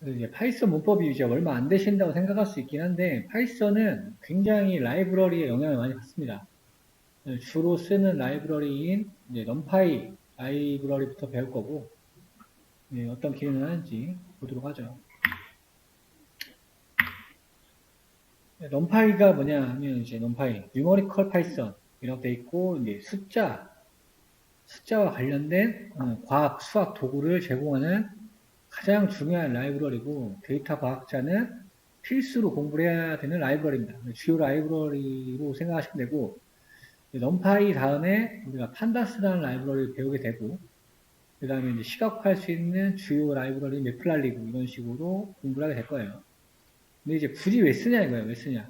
이제 파이썬 문법이 이제 얼마 안 되신다고 생각할 수 있긴 한데, 파이썬은 굉장히 라이브러리에 영향을 많이 받습니다. 주로 쓰는 라이브러리인 이제 넘파이 라이브러리부터 배울 거고, 어떤 기능을 하는지 보도록 하죠. 넘파이가 뭐냐 하면 이제 넘파이, 뉴머리컬 파이썬 이라고 돼 있고, 이제 숫자와 관련된 과학, 수학 도구를 제공하는 가장 중요한 라이브러리고, 데이터 과학자는 필수로 공부를 해야 되는 라이브러리입니다. 주요 라이브러리로 생각하시면 되고, 넘파이 다음에 우리가 판다스라는 라이브러리를 배우게 되고, 그 다음에 이제 시각화할 수 있는 주요 라이브러리 매플랄리고 이런 식으로 공부를 하게 될 거예요. 근데 이제 굳이 왜 쓰냐 이거예요. 왜 쓰냐.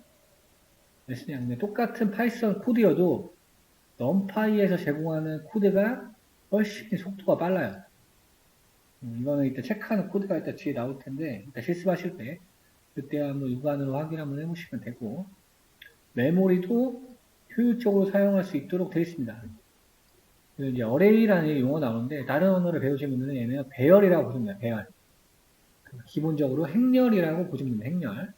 왜 쓰냐. 근데 똑같은 파이썬 코드여도 넘파이에서 제공하는 코드가 훨씬 속도가 빨라요. 이거는 이따 체크하는 코드가 이따 뒤에 나올 텐데, 이따 실습하실 때, 그때 한번 육안으로 확인 한번 해보시면 되고, 메모리도 효율적으로 사용할 수 있도록 되어 있습니다. 그리고 이제 어레이라는 용어 나오는데, 다른 언어를 배우신 분들은 얘는 배열이라고 부릅니다. 배열. 기본적으로 행렬이라고 보시면 됩니다. 행렬.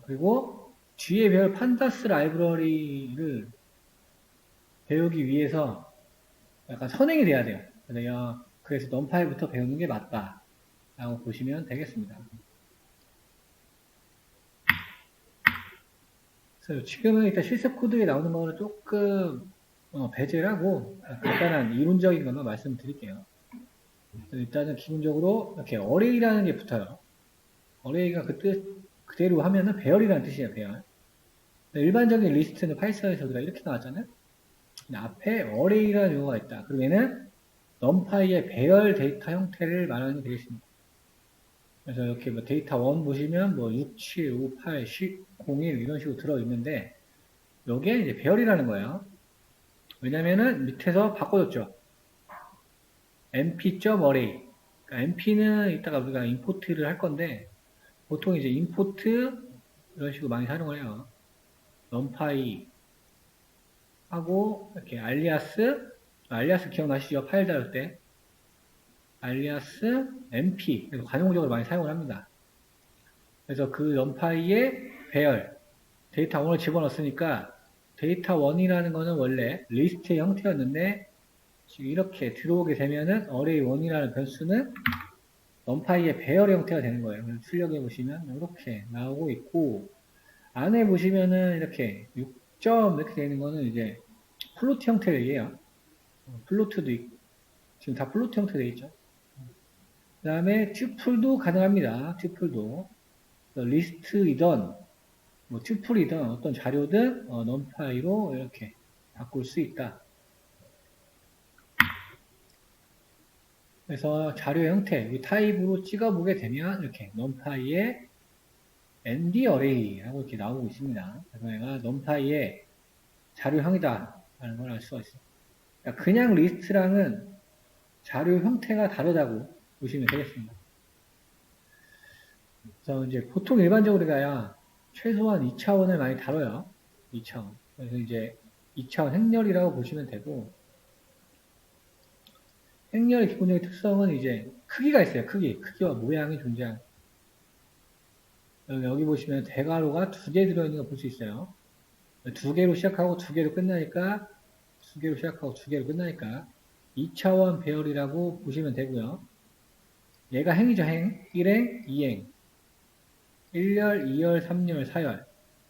그리고 뒤에 배울 판다스 라이브러리를 배우기 위해서 약간 선행이 돼야 돼요. 그래서 넘파이부터 배우는 게 맞다. 라고 보시면 되겠습니다. 그래서 지금은 일단 실습 코드에 나오는 거는 조금 배제를 하고 간단한 이론적인 것만 말씀드릴게요. 일단은 기본적으로 이렇게 어레이라는 게 붙어요. 어레이가 그 뜻 그대로 하면은 배열이라는 뜻이에요. 배열. 일반적인 리스트는 파이썬에서 우리가 이렇게 나왔잖아요. 앞에 어레이라는 용어가 있다. 그리고 얘는 넘파이의 배열 데이터 형태를 말하는 게 되겠습니다. 그래서 이렇게 뭐 데이터 1 보시면 뭐 6, 7, 5, 8, 10, 01 이런 식으로 들어있는데 요게 이제 배열이라는 거예요. 왜냐면은 밑에서 바꿔줬죠. mp.array. 그러니까 mp는 이따가 우리가 임포트를 할 건데 보통 이제 임포트 이런 식으로 많이 사용을 해요. numpy 하고 이렇게 알리아스 기억나시죠? 파일 다룰 때 알리아스 mp 그래서 관용적으로 많이 사용을 합니다. 그래서 그 numpy의 배열 데이터 1을 집어넣었으니까 데이터 1이라는 거는 원래 리스트의 형태였는데 지금 이렇게 들어오게 되면은 array1이라는 변수는 numpy의 배열 형태가 되는 거예요. 출력해 보시면 이렇게 나오고 있고 안에 보시면은 이렇게 6점 이렇게 되는 거는 이제 플로트 형태를 얘기해요. 플로트도 있고 지금 다 플로트 형태로 되어 있죠. 그 다음에 튜플도 가능합니다. 튜플도 리스트이던 뭐 튜플이든 어떤 자료든 numpy로 이렇게 바꿀 수 있다. 그래서 자료 형태, 타입으로 찍어보게 되면 이렇게 numpy의 ndArray라고 이렇게 나오고 있습니다. 그래서 얘가 numpy의 자료형이다 라는 걸 알 수가 있어요. 그러니까 그냥 리스트랑은 자료 형태가 다르다고 보시면 되겠습니다. 그래서 이제 보통 일반적으로 우리가 최소한 2차원을 많이 다뤄요. 2차원. 그래서 이제 2차원 행렬이라고 보시면 되고, 행렬의 기본적인 특성은 이제 크기가 있어요. 크기와 모양이 존재하는. 여기 보시면 대괄호가 2개 들어있는 거 볼 수 있어요. 2개로 시작하고 2개로 끝나니까 2개로 시작하고 2개로 끝나니까 2차원 배열이라고 보시면 되고요. 얘가 행이죠. 행. 1행, 2행. 1열, 2열, 3열, 4열.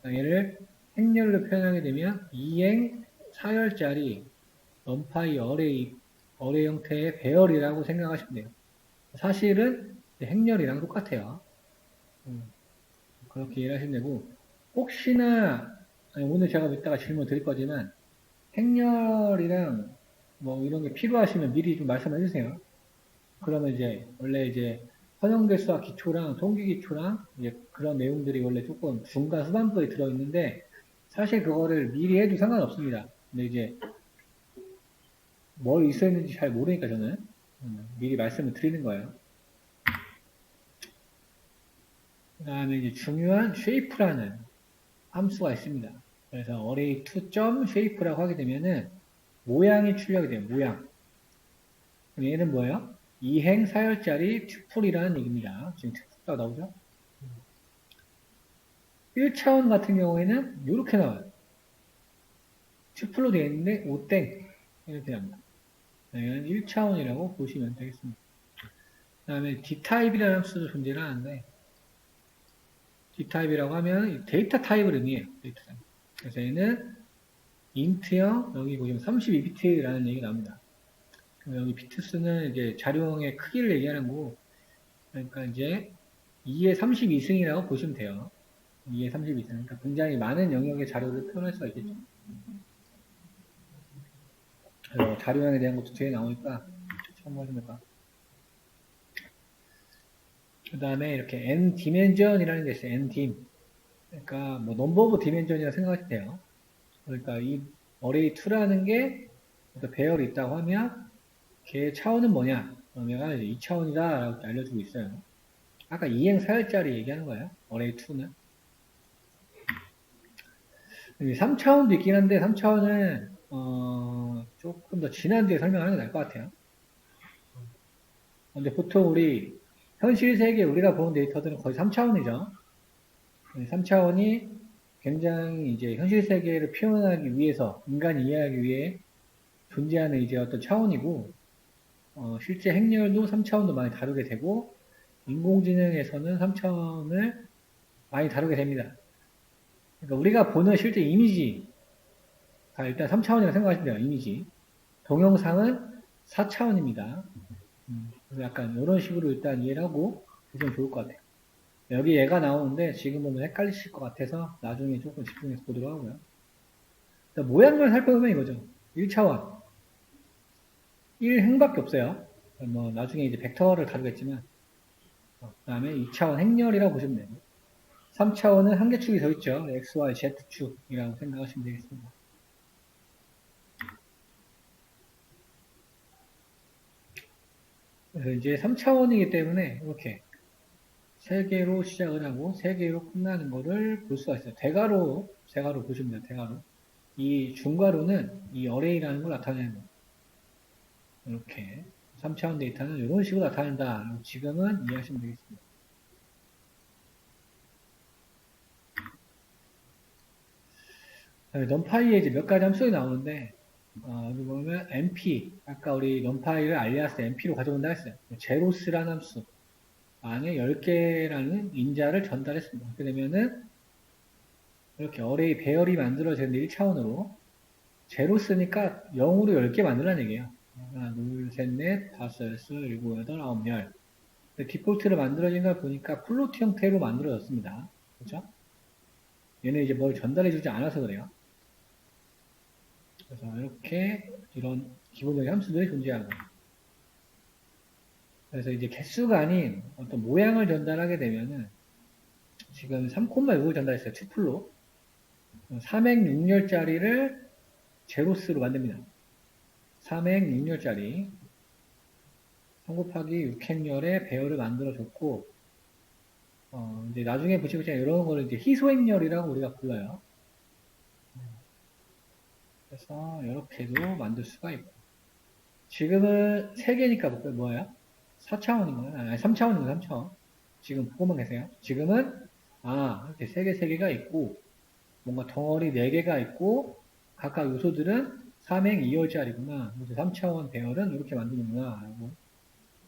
얘를 행렬로 표현하게 되면 2행, 4열짜리 numpy 어레이 형태의 배열이라고 생각하시면 돼요. 사실은 행렬이랑 똑같아요. 그렇게 이해를 하시면 되고 혹시나 오늘 제가 이따가 질문 드릴 거지만 행렬이랑 뭐 이런 게 필요하시면 미리 좀 말씀해 주세요. 그러면 이제 원래 이제 선형대수학 기초랑 통계 기초랑 이제 그런 내용들이 원래 조금 중간 후반부에 들어있는데 사실 그거를 미리 해도 상관없습니다. 근데 이제 뭘 있었는지 잘 모르니까 저는 미리 말씀을 드리는 거예요. 그 다음에 이제 중요한 shape라는 함수가 있습니다. 그래서 array2.shape라고 하게 되면은 모양이 출력이 돼요. 모양. 그럼 얘는 뭐예요? 2행 4열짜리 튜플이라는 얘기입니다. 지금 튜플가 나오죠? 1차원 같은 경우에는 이렇게 나와요. 튜플로 되어 있는데 5땡 이렇게 나옵니다. 이건 1차원이라고 보시면 되겠습니다. 그 다음에 D타입이라는 함수도 존재를 하는데 D타입이라고 하면 데이터 타입을 의미해요. 데이터 타입. 그래서 얘는 int형 여기 보시면 32비트라는 얘기가 나옵니다. 여기 비트 수는 이제 자료형의 크기를 얘기하는 거고 그러니까 이제 2의 32승이라고 보시면 돼요. 2의 32승. 그러니까 굉장히 많은 영역의 자료를 표현할 수가 있겠죠. 자료형에 대한 것도 뒤에 나오니까 참고하시면 그 다음에 이렇게 n 디멘전이라는 게 있어요. n dim. 그러니까 뭐 넘버 오브 디멘전이라고 생각하시면 돼요. 그러니까 이 어레이 2라는 게 어떤 배열이 있다고 하면 걔의 차원은 뭐냐? 그러면 이제 2차원이다 라고 알려주고 있어요. 아까 2행 4열짜리 얘기하는 거예요. 어레이 2는. 3차원도 있긴 한데 3차원은 조금 더 지난 뒤에 설명하는 게 나을 것 같아요. 근데 보통 우리 현실 세계 우리가 보는 데이터들은 거의 3차원이죠. 3차원이 굉장히 이제 현실 세계를 표현하기 위해서 인간이 이해하기 위해 존재하는 이제 어떤 차원이고 실제 행렬도 3차원도 많이 다루게 되고 인공지능에서는 3차원을 많이 다루게 됩니다. 그러니까 우리가 보는 실제 이미지가 일단 3차원이라고 생각하시면 돼요. 이미지. 동영상은 4차원입니다. 그래서 약간 이런 식으로 일단 이해를 하고 보시면 좋을 것 같아요. 여기 얘가 나오는데 지금 보면 헷갈리실 것 같아서 나중에 조금 집중해서 보도록 하고요. 모양만 살펴보면 이거죠. 1차원. 1행밖에 없어요. 뭐 나중에 이제 벡터를 다루겠지만 그 다음에 2차원 행렬이라고 보시면 돼요. 3차원은 한 개 축이 더 있죠. X, Y, Z 축이라고 생각하시면 되겠습니다. 그래서 이제 3차원이기 때문에 이렇게 3개로 시작을 하고 3개로 끝나는 거를 볼 수가 있어요. 대가로 보시면 돼요. 대가로. 이 중괄호는 이 어레이라는 걸 나타내는 거예요. 이렇게 3차원 데이터는 이런 식으로 나타낸다. 지금은 이해하시면 되겠습니다. 넘파이에 이제 몇 가지 함수가 나오는데 여기 보면 np 아까 우리 넘파이를 알리아스 np로 가져온다 했어요. 제로스라는 함수 안에 10개라는 인자를 전달했습니다. 그렇게 되면은 이렇게 어레이 배열이 만들어지는데 1차원으로 제로스니까 0으로 10개 만들라는 얘기예요. 하나, 둘, 셋, 넷, 다섯, 여섯, 일곱, 여덟, 아홉, 열. 디폴트로 만들어진 걸 보니까 플로트 형태로 만들어졌습니다. 그렇죠? 얘는 이제 뭘 전달해주지 않아서 그래요. 그래서 이렇게 이런 기본적인 함수들이 존재하고 그래서 이제 개수가 아닌 어떤 모양을 전달하게 되면은 지금 3,6을 전달했어요. 튜플로 3행 6열짜리를 제로스로 만듭니다. 3행 6열짜리 3 곱하기 6행열의 배열을 만들어줬고 이제 나중에 보시면 이런 거를 이제 희소행열이라고 우리가 불러요. 그래서 이렇게도 만들 수가 있고 지금은 3개니까 뭐예요? 4차원인가요? 아니 3차원인가요? 3차원. 지금 보고만 계세요. 지금은 이렇게 3개가 있고 뭔가 덩어리 4개가 있고 각각 요소들은 3행 2열짜리구나. 그래서 3차원 배열은 이렇게 만드는구나 라고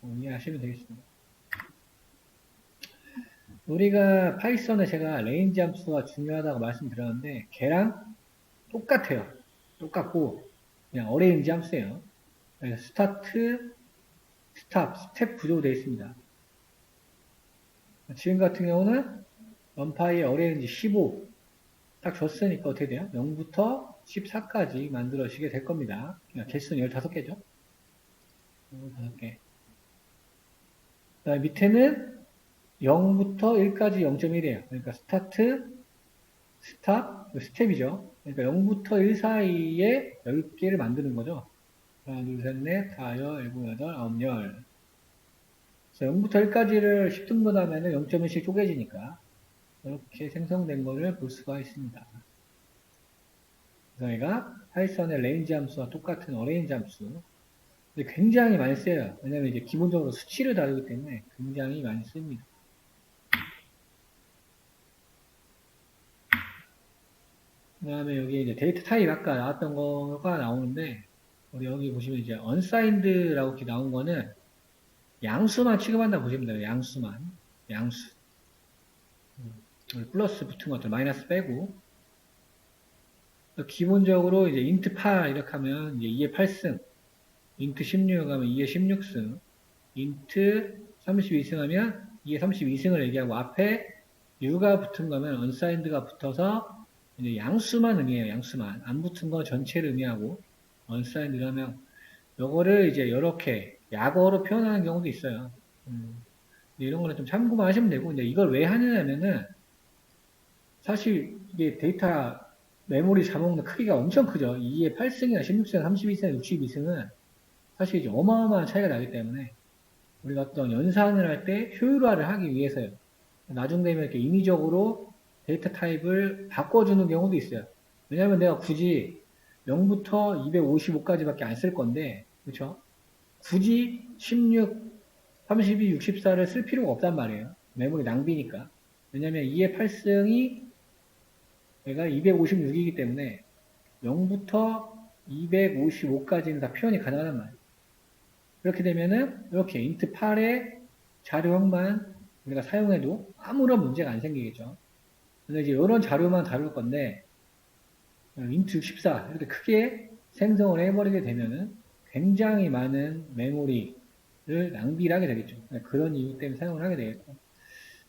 이해하시면 되겠습니다. 우리가 파이썬에 제가 레인지 함수가 중요하다고 말씀드렸는데 걔랑 똑같아요. 똑같고 그냥 어레인지 함수예요. 그래서 스타트, 스탑, 스텝 구조로 되어 있습니다. 지금 같은 경우는 넘파이의 어레인지 15 딱 줬으니까 어떻게 돼요? 0부터 14까지 만들어지게 될 겁니다. 그러니까 개수는 15개죠. 15개. 그 다음에 밑에는 0부터 1까지 0.1이에요. 그러니까 스타트, 스탑, 스텝이죠. 그러니까 0부터 1 사이에 10개를 만드는 거죠. 하나, 둘, 셋, 넷, 다섯, 일곱, 여덟, 아홉, 열. 그래서 0부터 1까지를 10등분 하면 0.1씩 쪼개지니까 이렇게 생성된 것을 볼 수가 있습니다. 그래서 얘가 파이썬의 레인지 함수와 똑같은 어레인지 함수 근데 굉장히 많이 써요. 왜냐면 이제 기본적으로 수치를 다루기 때문에 굉장히 많이 씁니다. 그 다음에 여기 이제 데이터 타입 아까 나왔던 거가 나오는데, 우리 여기 보시면 이제 unsigned라고 이렇게 나온 거는 양수만 취급한다 보시면 돼요. 양수만. 양수. 플러스 붙은 것들 마이너스 빼고. 기본적으로 이제 int 8 이렇게 하면 이제 2의 8승, int 16 하면 2의 16승, int 32승 하면 2의 32승을 얘기하고 앞에 u가 붙은 거면 unsigned가 붙어서 이제 양수만 의미해요. 양수만. 안 붙은 거 전체를 의미하고 unsigned라면 요거를 이제 이렇게 약어로 표현하는 경우도 있어요. 이런 거는 좀 참고만 하시면 되고, 이제 이걸 왜 하느냐면은 사실 이게 데이터 메모리 잡아먹는 크기가 엄청 크죠. 2의 8승이나 16승, 32승, 62승은 사실 이제 어마어마한 차이가 나기 때문에 우리가 어떤 연산을 할 때 효율화를 하기 위해서요. 나중 되면 이렇게 인위적으로 데이터 타입을 바꿔주는 경우도 있어요. 왜냐하면 내가 굳이 0부터 255까지밖에 안 쓸 건데, 그렇죠? 굳이 16, 32, 64를 쓸 필요가 없단 말이에요. 메모리 낭비니까. 왜냐면 2의 8승이 얘가 256이기 때문에 0부터 255까지는 다 표현이 가능하단 말이에요. 그렇게 되면은 이렇게 int 8의 자료형만 우리가 사용해도 아무런 문제가 안 생기겠죠. 근데 이제 이런 자료만 다룰 건데 int 64 이렇게 크게 생성을 해버리게 되면은 굉장히 많은 메모리를 낭비를 하게 되겠죠. 그런 이유 때문에 사용을 하게 되겠고.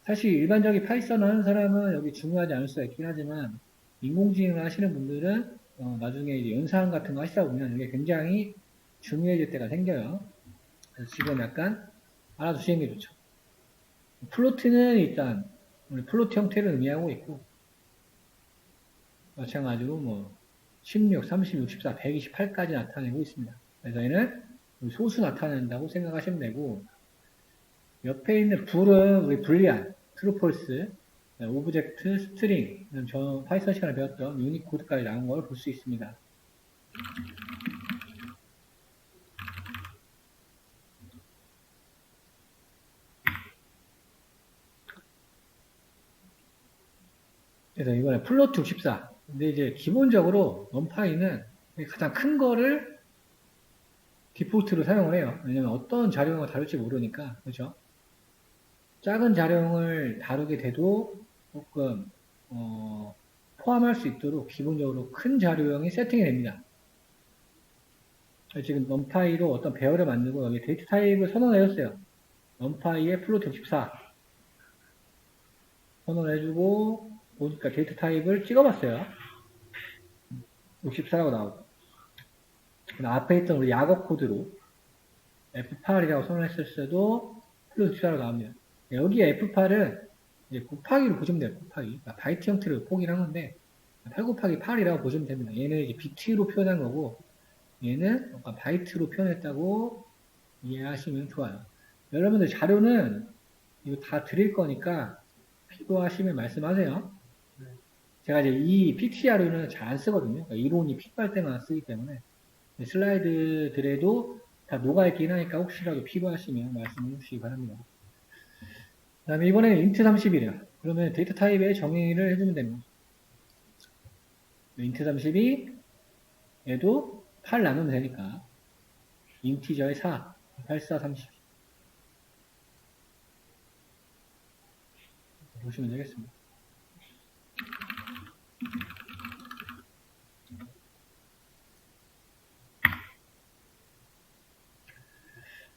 사실 일반적인 파이썬을 하는 사람은 여기 중요하지 않을 수가 있긴 하지만 인공지능을 하시는 분들은 나중에 이제 연산 같은 거 하시다 보면 이게 굉장히 중요해질 때가 생겨요. 그래서 지금 약간 알아두시는 게 좋죠. 플로트는 일단 우리 플로트 형태를 의미하고 있고 마찬가지로 뭐 16, 30, 64, 128까지 나타내고 있습니다. 그래서 얘는 소수 나타낸다고 생각하시면 되고 옆에 있는 불은 우리 불리한, 트루 폴스, 오브젝트, 스트링, 저 파이썬 시간에 배웠던 유니코드까지 나온 걸 볼 수 있습니다. 그래서 이번에 플로트 64. 근데 이제 기본적으로 넘파이는 가장 큰 거를 디폴트로 사용을 해요. 왜냐면 어떤 자료형을 다룰지 모르니까, 그죠? 작은 자료형을 다루게 돼도 조금, 포함할 수 있도록 기본적으로 큰 자료형이 세팅이 됩니다. 지금 넘파이로 어떤 배열을 만들고 여기 데이터 타입을 선언해줬어요. 넘파이의 플로트 64 선언해주고 보니까 데이터 타입을 찍어봤어요. 64라고 나오고 앞에 있던 우리 약어 코드로 F8이라고 선언했을 때도 플러스 64라고 나옵니다. 여기에 F8은 이제 곱하기로 보시면 돼요. 곱하기. 그러니까 바이트 형태로 포기를 한 건데 8 곱하기 8이라고 보시면 됩니다. 얘는 이제 비트로 표현한 거고 얘는 바이트로 표현했다고 이해하시면 좋아요. 여러분들 자료는 이거 다 드릴 거니까 필요하시면 말씀하세요. 제가 이제 이 PT 자료는 잘 안 쓰거든요. 그러니까 이론이 필요할 때만 쓰기 때문에 슬라이드들에도 다 녹아있긴 하니까 혹시라도 필요하시면 말씀해 주시기 바랍니다. 그 다음에 이번에는 int 30이래요. 그러면 데이터 타입의 정의를 해주면 됩니다. int 32 얘도 8 나누면 되니까 인티저의 4, 84, 30 보시면 되겠습니다.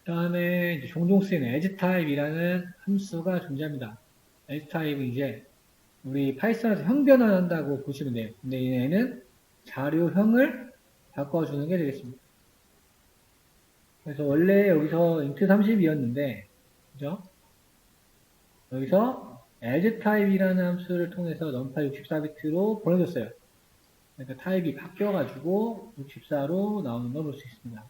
그 다음에 종종 쓰이는 edge 타입이라는 함수가 존재합니다. edge 타입은 이제 우리 파이썬에서 형 변환한다고 보시면 돼요. 근데 얘는 자료형을 바꿔주는 게 되겠습니다. 그래서 원래 여기서 int 30이었는데, 그죠? 여기서 edge 타입이라는 함수를 통해서 numpy 64비트로 보내줬어요. 그러니까 타입이 바뀌어가지고 64로 나오는 걸 볼 수 있습니다.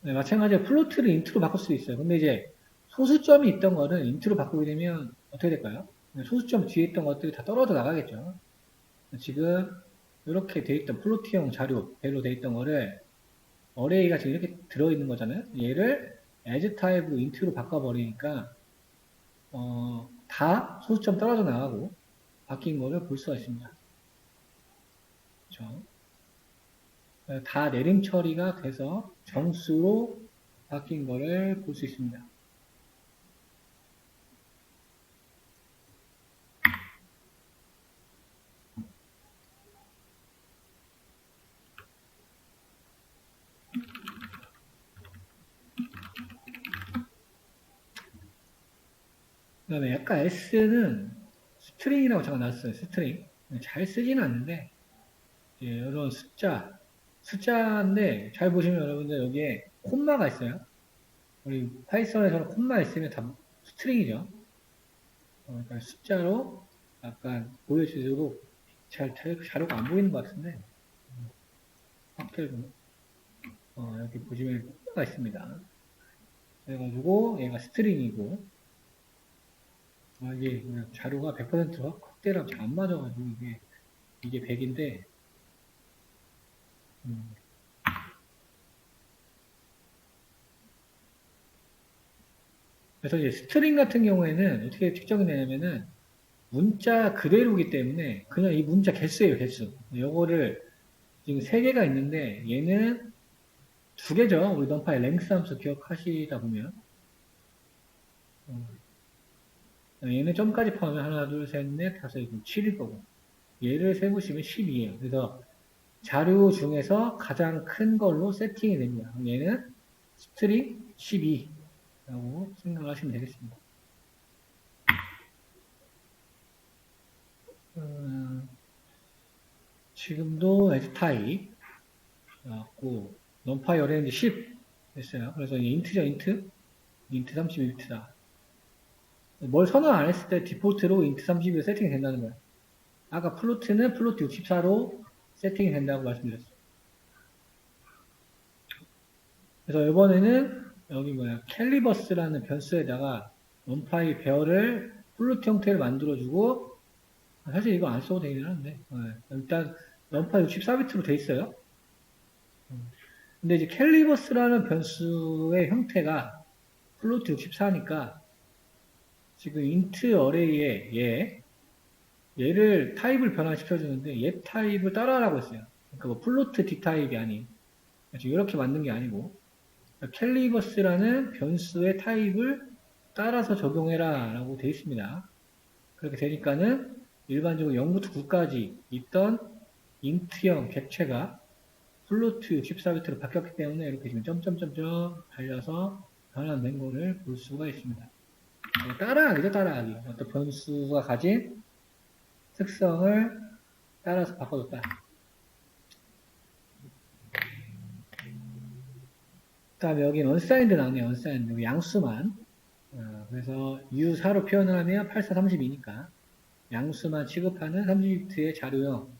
네, 마찬가지로 플로트를 인트로 바꿀 수도 있어요. 근데 이제 소수점이 있던 거를 인트로 바꾸게 되면 어떻게 될까요? 소수점 뒤에 있던 것들이 다 떨어져 나가겠죠. 지금 이렇게 돼 있던 플로트형 자료 배로 돼 있던 거를 어레이가 지금 이렇게 들어있는 거잖아요. 얘를 as 타입으로 인트로 바꿔버리니까 다 소수점 떨어져 나가고 바뀐 거를 볼 수가 있습니다. 그렇죠? 다 내림 처리가 돼서 정수로 바뀐 거를 볼 수 있습니다. 그 다음에 약간 S는 스트링이라고 잠깐 놨어요. 스트링. 잘 쓰지는 않는데, 이런 숫자인데, 잘 보시면 여러분들 여기에 콤마가 있어요. 우리 파이썬에서는 콤마 있으면 다 스트링이죠. 그러니까 숫자로 약간 보여주도록 자료가 안 보이는 것 같은데, 확대로, 여기 보시면 콤마가 있습니다. 그래가지고 얘가 스트링이고, 이게 자료가 100% 확대랑 잘 안 맞아가지고 이게 100인데 그래서 이제 스트링 같은 경우에는 어떻게 측정이 되냐면은 문자 그대로기 때문에 그냥 이 문자 개수예요, 개수. 요거를 지금 3개가 있는데 얘는 2개죠. 우리 넘파의 랭스 함수 기억하시다 보면 얘는 점까지 포함하면 하나, 둘, 셋, 넷, 다섯, 7일 거고 얘를 세보시면 12예요. 그래서 자료 중에서 가장 큰 걸로 세팅이 됩니다. 얘는 스트링 12라고 생각하시면 되겠습니다. 지금도 S타입 나왔고 넘파이 어레인지 10 됐어요. 그래서 인트죠, 인트 32비트다. 뭘 선언 안 했을 때 디폴트로 인트 32로 세팅이 된다는 거예요. 아까 플로트는 플로트 64로 세팅이 된다고 말씀드렸어요. 그래서 이번에는 여기 캘리버스라는 변수에다가 넘파이 배열을 플로트 형태를 만들어주고 사실 이거 안 써도 되긴 하는데 일단 넘파이 64비트로 돼 있어요. 근데 이제 캘리버스라는 변수의 형태가 플로트 64니까 지금 인트 어레이에 얘를 타입을 변화시켜주는데 얘 타입을 따라하라고 했어요. 그러니까 뭐 플로트 D 타입이 아닌 지금 이렇게 만든 게 아니고 캘리버스라는 변수의 타입을 따라서 적용해라 라고 되어 있습니다. 그렇게 되니까는 일반적으로 0부터 9까지 있던 인트형 객체가 플로트 64비트로 바뀌었기 때문에 이렇게 지금 점점점점 달려서 변환된 거를 볼 수가 있습니다. 따라하기죠, 따라하기. 어떤 변수가 가진 특성을 따라서 바꿔줬다. 그 다음에 여기는 unsigned 나오네요, unsigned. 양수만. 그래서 U4로 표현을 하면 8432니까 양수만 취급하는 30비트의 자료형으로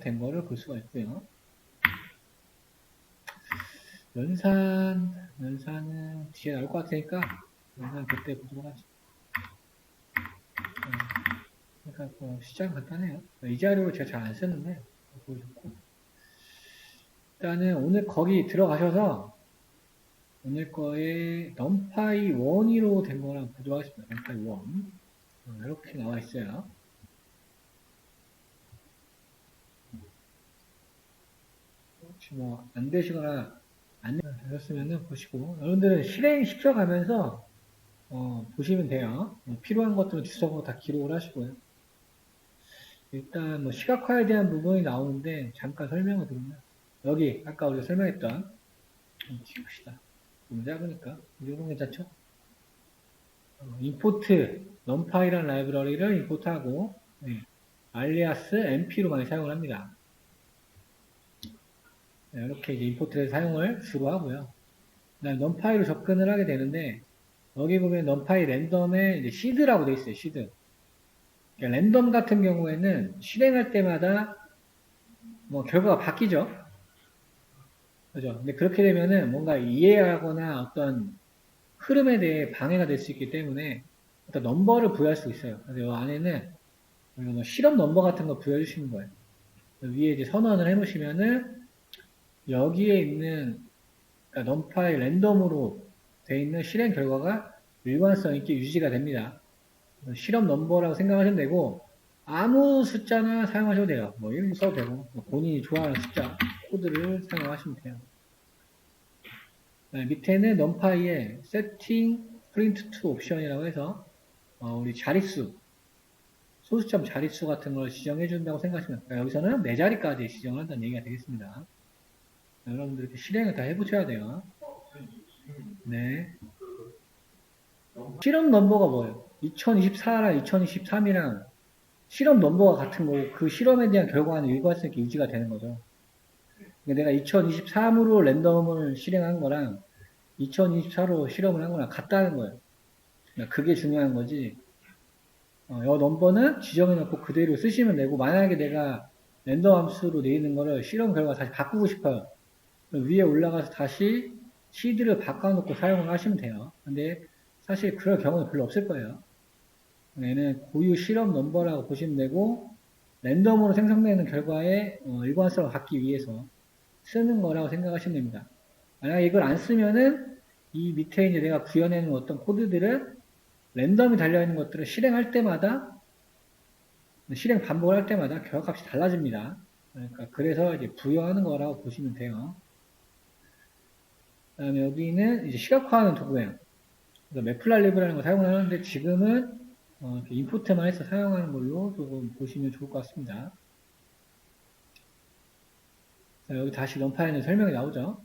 된 거를 볼 수가 있고요. 연산은 뒤에 나올 것 같으니까 연산 그때 보도록 하죠. 그러니까 시작은 간단해요. 이 자료를 제가 잘 안 쓰는데 보여줬고 일단은 오늘 거기 들어가셔서 오늘 거에 넘파이 1로 된 거랑 보도록 하겠습니다. 넘파이 1 이렇게 나와 있어요. 혹시 뭐 안 되시거나 안 되셨으면 보시고 여러분들은 실행 시켜가면서 보시면 돼요. 필요한 것들은 주소고 다 기록을 하시고요. 일단 뭐 시각화에 대한 부분이 나오는데 잠깐 설명을 드리면 여기 아까 우리가 설명했던 지웁시다. 너무 작으니까 이 정도 괜찮죠? 임포트 넘파이라는 라이브러리를 임포트하고 알리아스 MP로 많이 사용을 합니다. 이렇게 이제 임포트를 사용을 주로 하고요. 그다음에 넘파이로 접근을 하게 되는데 여기 보면 넘파이 랜덤에 이제 시드라고 되어 있어요. 시드. 그러니까 랜덤 같은 경우에는 실행할 때마다 뭐 결과가 바뀌죠. 그죠? 근데 그렇게 되면은 뭔가 이해하거나 어떤 흐름에 대해 방해가 될 수 있기 때문에 어떤 넘버를 부여할 수 있어요. 그래서 이 안에는 뭐 실험 넘버 같은 거 부여해 주시는 거예요. 위에 이제 선언을 해 놓으시면은 여기에 있는 그러니까 넘파이 랜덤으로 돼 있는 실행 결과가 일관성 있게 유지가 됩니다. 실험 넘버라고 생각하시면 되고 아무 숫자나 사용하셔도 돼요. 뭐 이런 거 써도 되고 뭐 본인이 좋아하는 숫자 코드를 사용하시면 돼요. 네, 밑에는 넘파이의 setting print to 옵션이라고 해서 우리 자릿수 소수점 자릿수 같은 걸 지정해 준다고 생각하시면 돼요. 여기서는 4자리까지 지정을 한다는 얘기가 되겠습니다. 여러분들 이렇게 실행을 다 해보셔야 돼요. 네. 실험 넘버가 뭐예요? 2024랑 2023이랑 실험 넘버가 같은 거고 그 실험에 대한 결과는 일관성 있게 유지가 되는 거죠. 그러니까 내가 2023으로 랜덤을 실행한 거랑 2024로 실험을 한 거랑 같다는 거예요. 그러니까 그게 중요한 거지. 이 넘버는 지정해 놓고 그대로 쓰시면 되고 만약에 내가 랜덤 함수로 내리는 거를 실험 결과 다시 바꾸고 싶어요. 위에 올라가서 다시 시드를 바꿔놓고 사용을 하시면 돼요. 근데 사실 그럴 경우는 별로 없을 거예요. 얘는 고유 실험 넘버라고 보시면 되고 랜덤으로 생성되는 결과에 일관성을 갖기 위해서 쓰는 거라고 생각하시면 됩니다. 만약에 이걸 안 쓰면은 이 밑에 이제 내가 구현해놓은 어떤 코드들은 랜덤이 달려있는 것들을 실행할 때마다 실행 반복을 할 때마다 결과값이 달라집니다. 그러니까 그래서 이제 부여하는 거라고 보시면 돼요. 그 다음에 여기는 이제 시각화하는 도구예요. 그래서 매플랄리브라는 걸 사용을 하는데 지금은 인풋만 해서 사용하는 걸로 조금 보시면 좋을 것 같습니다. 자, 여기 다시 넘파에는 설명이 나오죠.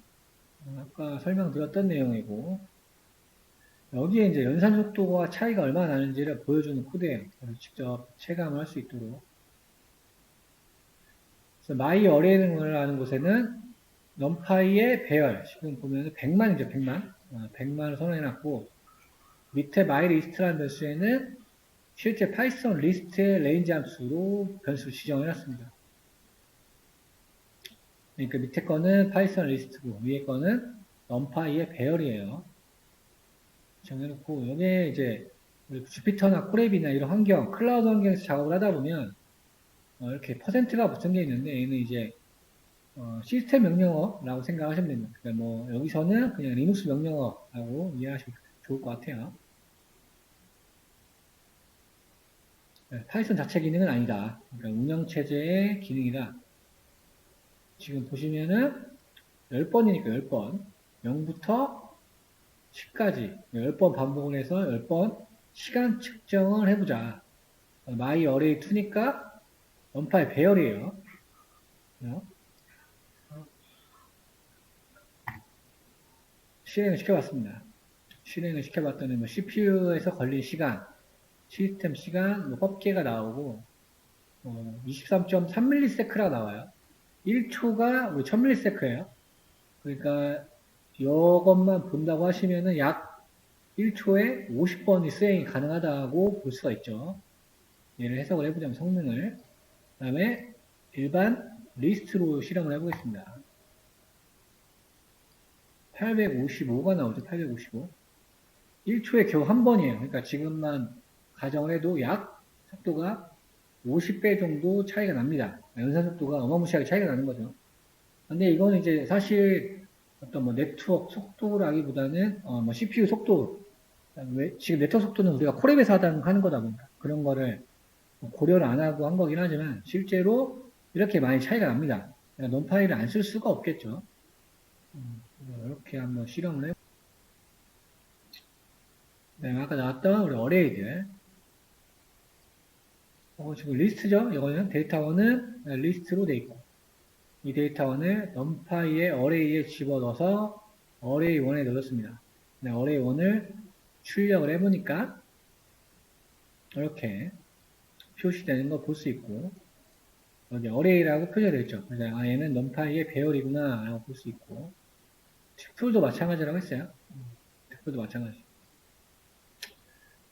아까 설명드렸던 내용이고 여기에 이제 연산 속도와 차이가 얼마나 나는지를 보여주는 코드예요. 그래서 직접 체감을 할 수 있도록. 그래서 my array를 하는 곳에는 넘파이의 배열, 지금 보면 100만이죠, 100만. 100만을 선언해놨고 밑에 myList라는 변수에는 실제 파이썬 리스트의 레인지 함수로 변수 지정해놨습니다. 그러니까 밑에 거는 파이썬 리스트고 위에 거는 넘파이의 배열이에요. 정해놓고 여기에 이제 주피터나 코랩이나 이런 환경, 클라우드 환경에서 작업을 하다 보면 이렇게 퍼센트가 붙은 게 있는데 얘는 이제 시스템 명령어라고 생각하시면 됩니다. 그러니까 뭐 여기서는 그냥 리눅스 명령어라고 이해하시면 좋을 것 같아요. 네, 파이썬 자체 기능은 아니다. 그러니까 운영체제의 기능이다. 지금 보시면은 10번이니까 10번. 0부터 10까지 10번 반복을 해서 10번 시간 측정을 해보자. my array 2니까 넘파의 배열이에요. 실행을 시켜봤습니다. 실행을 시켜봤더니 뭐 CPU에서 걸린 시간, 시스템 시간, 뭐 법계가 나오고 23.3ms라고 나와요. 1초가 1000ms예요. 그러니까 이것만 본다고 하시면은 약 1초에 50번이 수행이 가능하다고 볼 수가 있죠. 얘를 해석을 해보자면 성능을. 그 다음에 일반 리스트로 실행을 해보겠습니다. 855가 나오죠. 855. 1초에 겨우 한 번이에요. 그러니까 지금만 가정을 해도 약 속도가 50배 정도 차이가 납니다. 연산 속도가 어마무시하게 차이가 나는 거죠. 근데 이거는 이제 사실 어떤 뭐 네트워크 속도라기보다는 뭐 CPU 속도, 지금 네트워크 속도는 우리가 콜앱에서 하는 거다 보니까 그런 거를 고려를 안 하고 한 거긴 하지만 실제로 이렇게 많이 차이가 납니다. 그러니까 넘파이를 안 쓸 수가 없겠죠. 이렇게 한번 실험을 해. 네, 아까 나왔던 우리 어레이들. 지금 리스트죠. 이거는 데이터1은 리스트로 돼 있고 이 데이터1을 넘파이의 어레이에 집어넣어서 어레이1에 넣었습니다. 네, 어레이1을 출력을 해보니까 이렇게 표시되는 거 볼 수 있고 여기 어레이라고 표시가 되어 있죠. 그래서 얘는 넘파이의 배열이구나 라고 볼 수 있고 튜플도 마찬가지라고 했어요. 튜플도 마찬가지.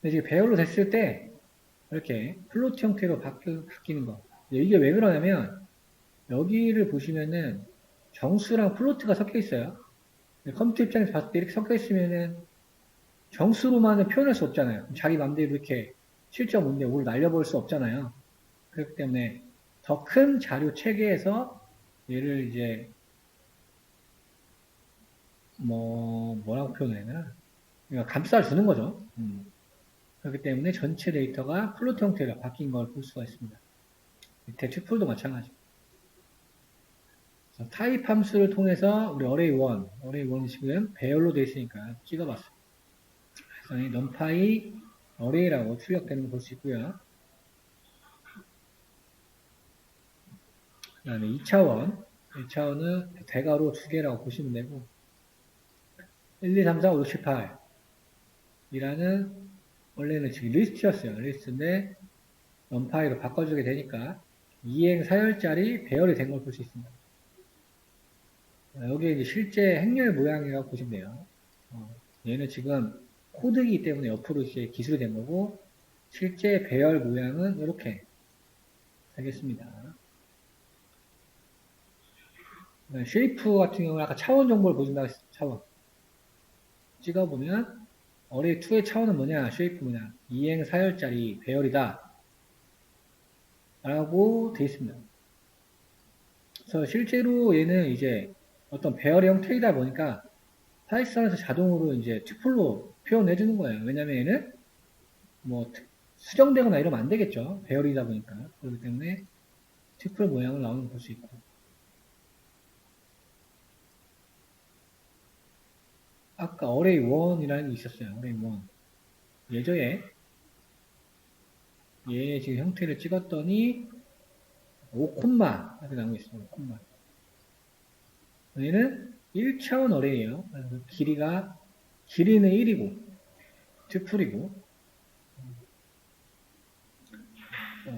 근데 지금 배열로 됐을 때 이렇게 플로트 형태로 바뀌는 거. 이게 왜 그러냐면 여기를 보시면은 정수랑 플로트가 섞여 있어요. 컴퓨터 입장에서 봤을 때 이렇게 섞여 있으면은 정수로만은 표현할 수 없잖아요. 자기 맘대로 이렇게 7.5인데 5를 날려버릴 수 없잖아요. 그렇기 때문에 더 큰 자료 체계에서 얘를 이제 뭐라고 표현해야 되나? 그러니까 감싸주는 거죠. 그렇기 때문에 전체 데이터가 플로트 형태로 바뀐 걸 볼 수가 있습니다. 밑에 튜플도 마찬가지. 타입 함수를 통해서 우리 array1이 지금 배열로 되어 있으니까 찍어봤어요. 그래서 이 numpy array라고 출력되는 걸 볼 수 있고요. 그 다음에 2차원은 대괄호 2개라고 보시면 되고 1, 2, 3, 4, 5, 6, 7, 8 이라는 원래는 지금 리스트였어요. 리스트인데 numpy로 바꿔주게 되니까 이행 사열짜리 배열이 된 걸 볼 수 있습니다. 여기에 이제 실제 행렬 모양이라고 보시면 돼요. 얘는 지금 코드이기 때문에 옆으로 이렇게 기술이 된 거고 실제 배열 모양은 이렇게 되겠습니다. 쉐이프 같은 경우는 아까 차원 정보를 보여준다고 했어요. 차원. 찍어보면 array2의 차원은 뭐냐? 쉐이프 뭐냐? 이행 사열짜리 배열이다. 라고 되어 있습니다. 그래서 실제로 얘는 이제 어떤 배열의 형태이다 보니까 파이썬에서 자동으로 이제 튜플로 표현해 주는 거예요. 왜냐면 얘는 뭐 수정되거나 이러면 안 되겠죠. 배열이다 보니까. 그렇기 때문에 튜플 모양을 나오는 걸 볼 수 있고. 아까 array1이라는 게 있었어요. array1. 예저에 얘 지금 형태를 찍었더니 5콤마 이렇게 나오고 있어요. 5콤마. 얘는 1차원 어레이예요. 길이는 1이고 튜플이고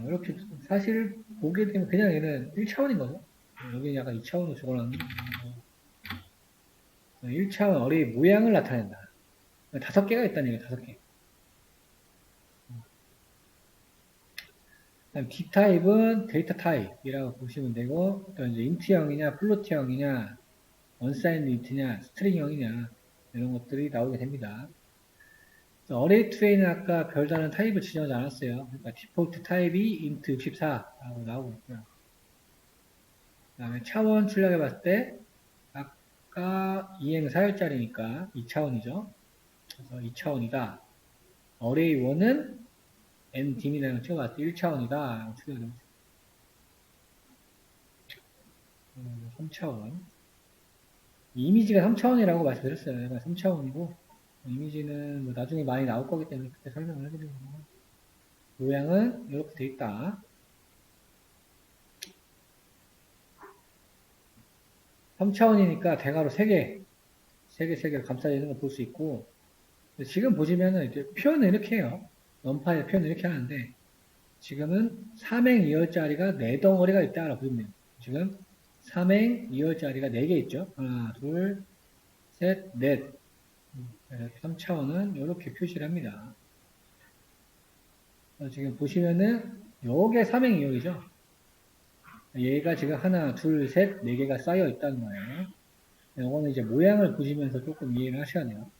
이렇게 사실 보게 되면 그냥 얘는 1차원인 거죠. 여기 약간 2차원으로 적어놨는데 1차원 어레이 모양을 나타낸다. 5개가 있다는 얘기예요. 5개. D타입은 데이터 타입이라고 보시면 되고 또 이제 인트형이냐 플로트형이냐 언사인드 인트냐 스트링형이냐 이런 것들이 나오게 됩니다. array2에는 아까 별다른 타입을 지정하지 않았어요. 그러니까 디폴트 타입이 int 64라고 나오고 있고요. 그 다음에 차원 출력해 봤을 때 아까 이행 사열짜리니까 2차원이죠. 그래서 2차원이다. array1은 ndim이라는 걸 찍어봤을 때 1차원이다. 출력해 봤어요. 3차원. 이미지가 3차원이라고 말씀드렸어요. 3차원이고 이미지는 뭐 나중에 많이 나올 거기 때문에 그때 설명을 해드리는 거고 모양은 이렇게 돼 있다. 3차원이니까 대괄호 3개를 감싸져 있는 걸 볼 수 있고 지금 보시면은 이제 표현을 이렇게 해요. 넘파의 표현을 이렇게 하는데 지금은 3행 2열짜리가 4덩어리가 있다라고 보시면 돼요. 지금 3행 2열짜리가 4개 있죠. 하나, 둘, 셋, 넷. 3차원은 이렇게 표시를 합니다. 지금 보시면은 요게 3행 2열이죠. 얘가 지금 하나, 둘, 셋, 4개가 쌓여 있다는 거예요. 요거는 이제 모양을 보시면서 조금 이해를 하셔야 돼요.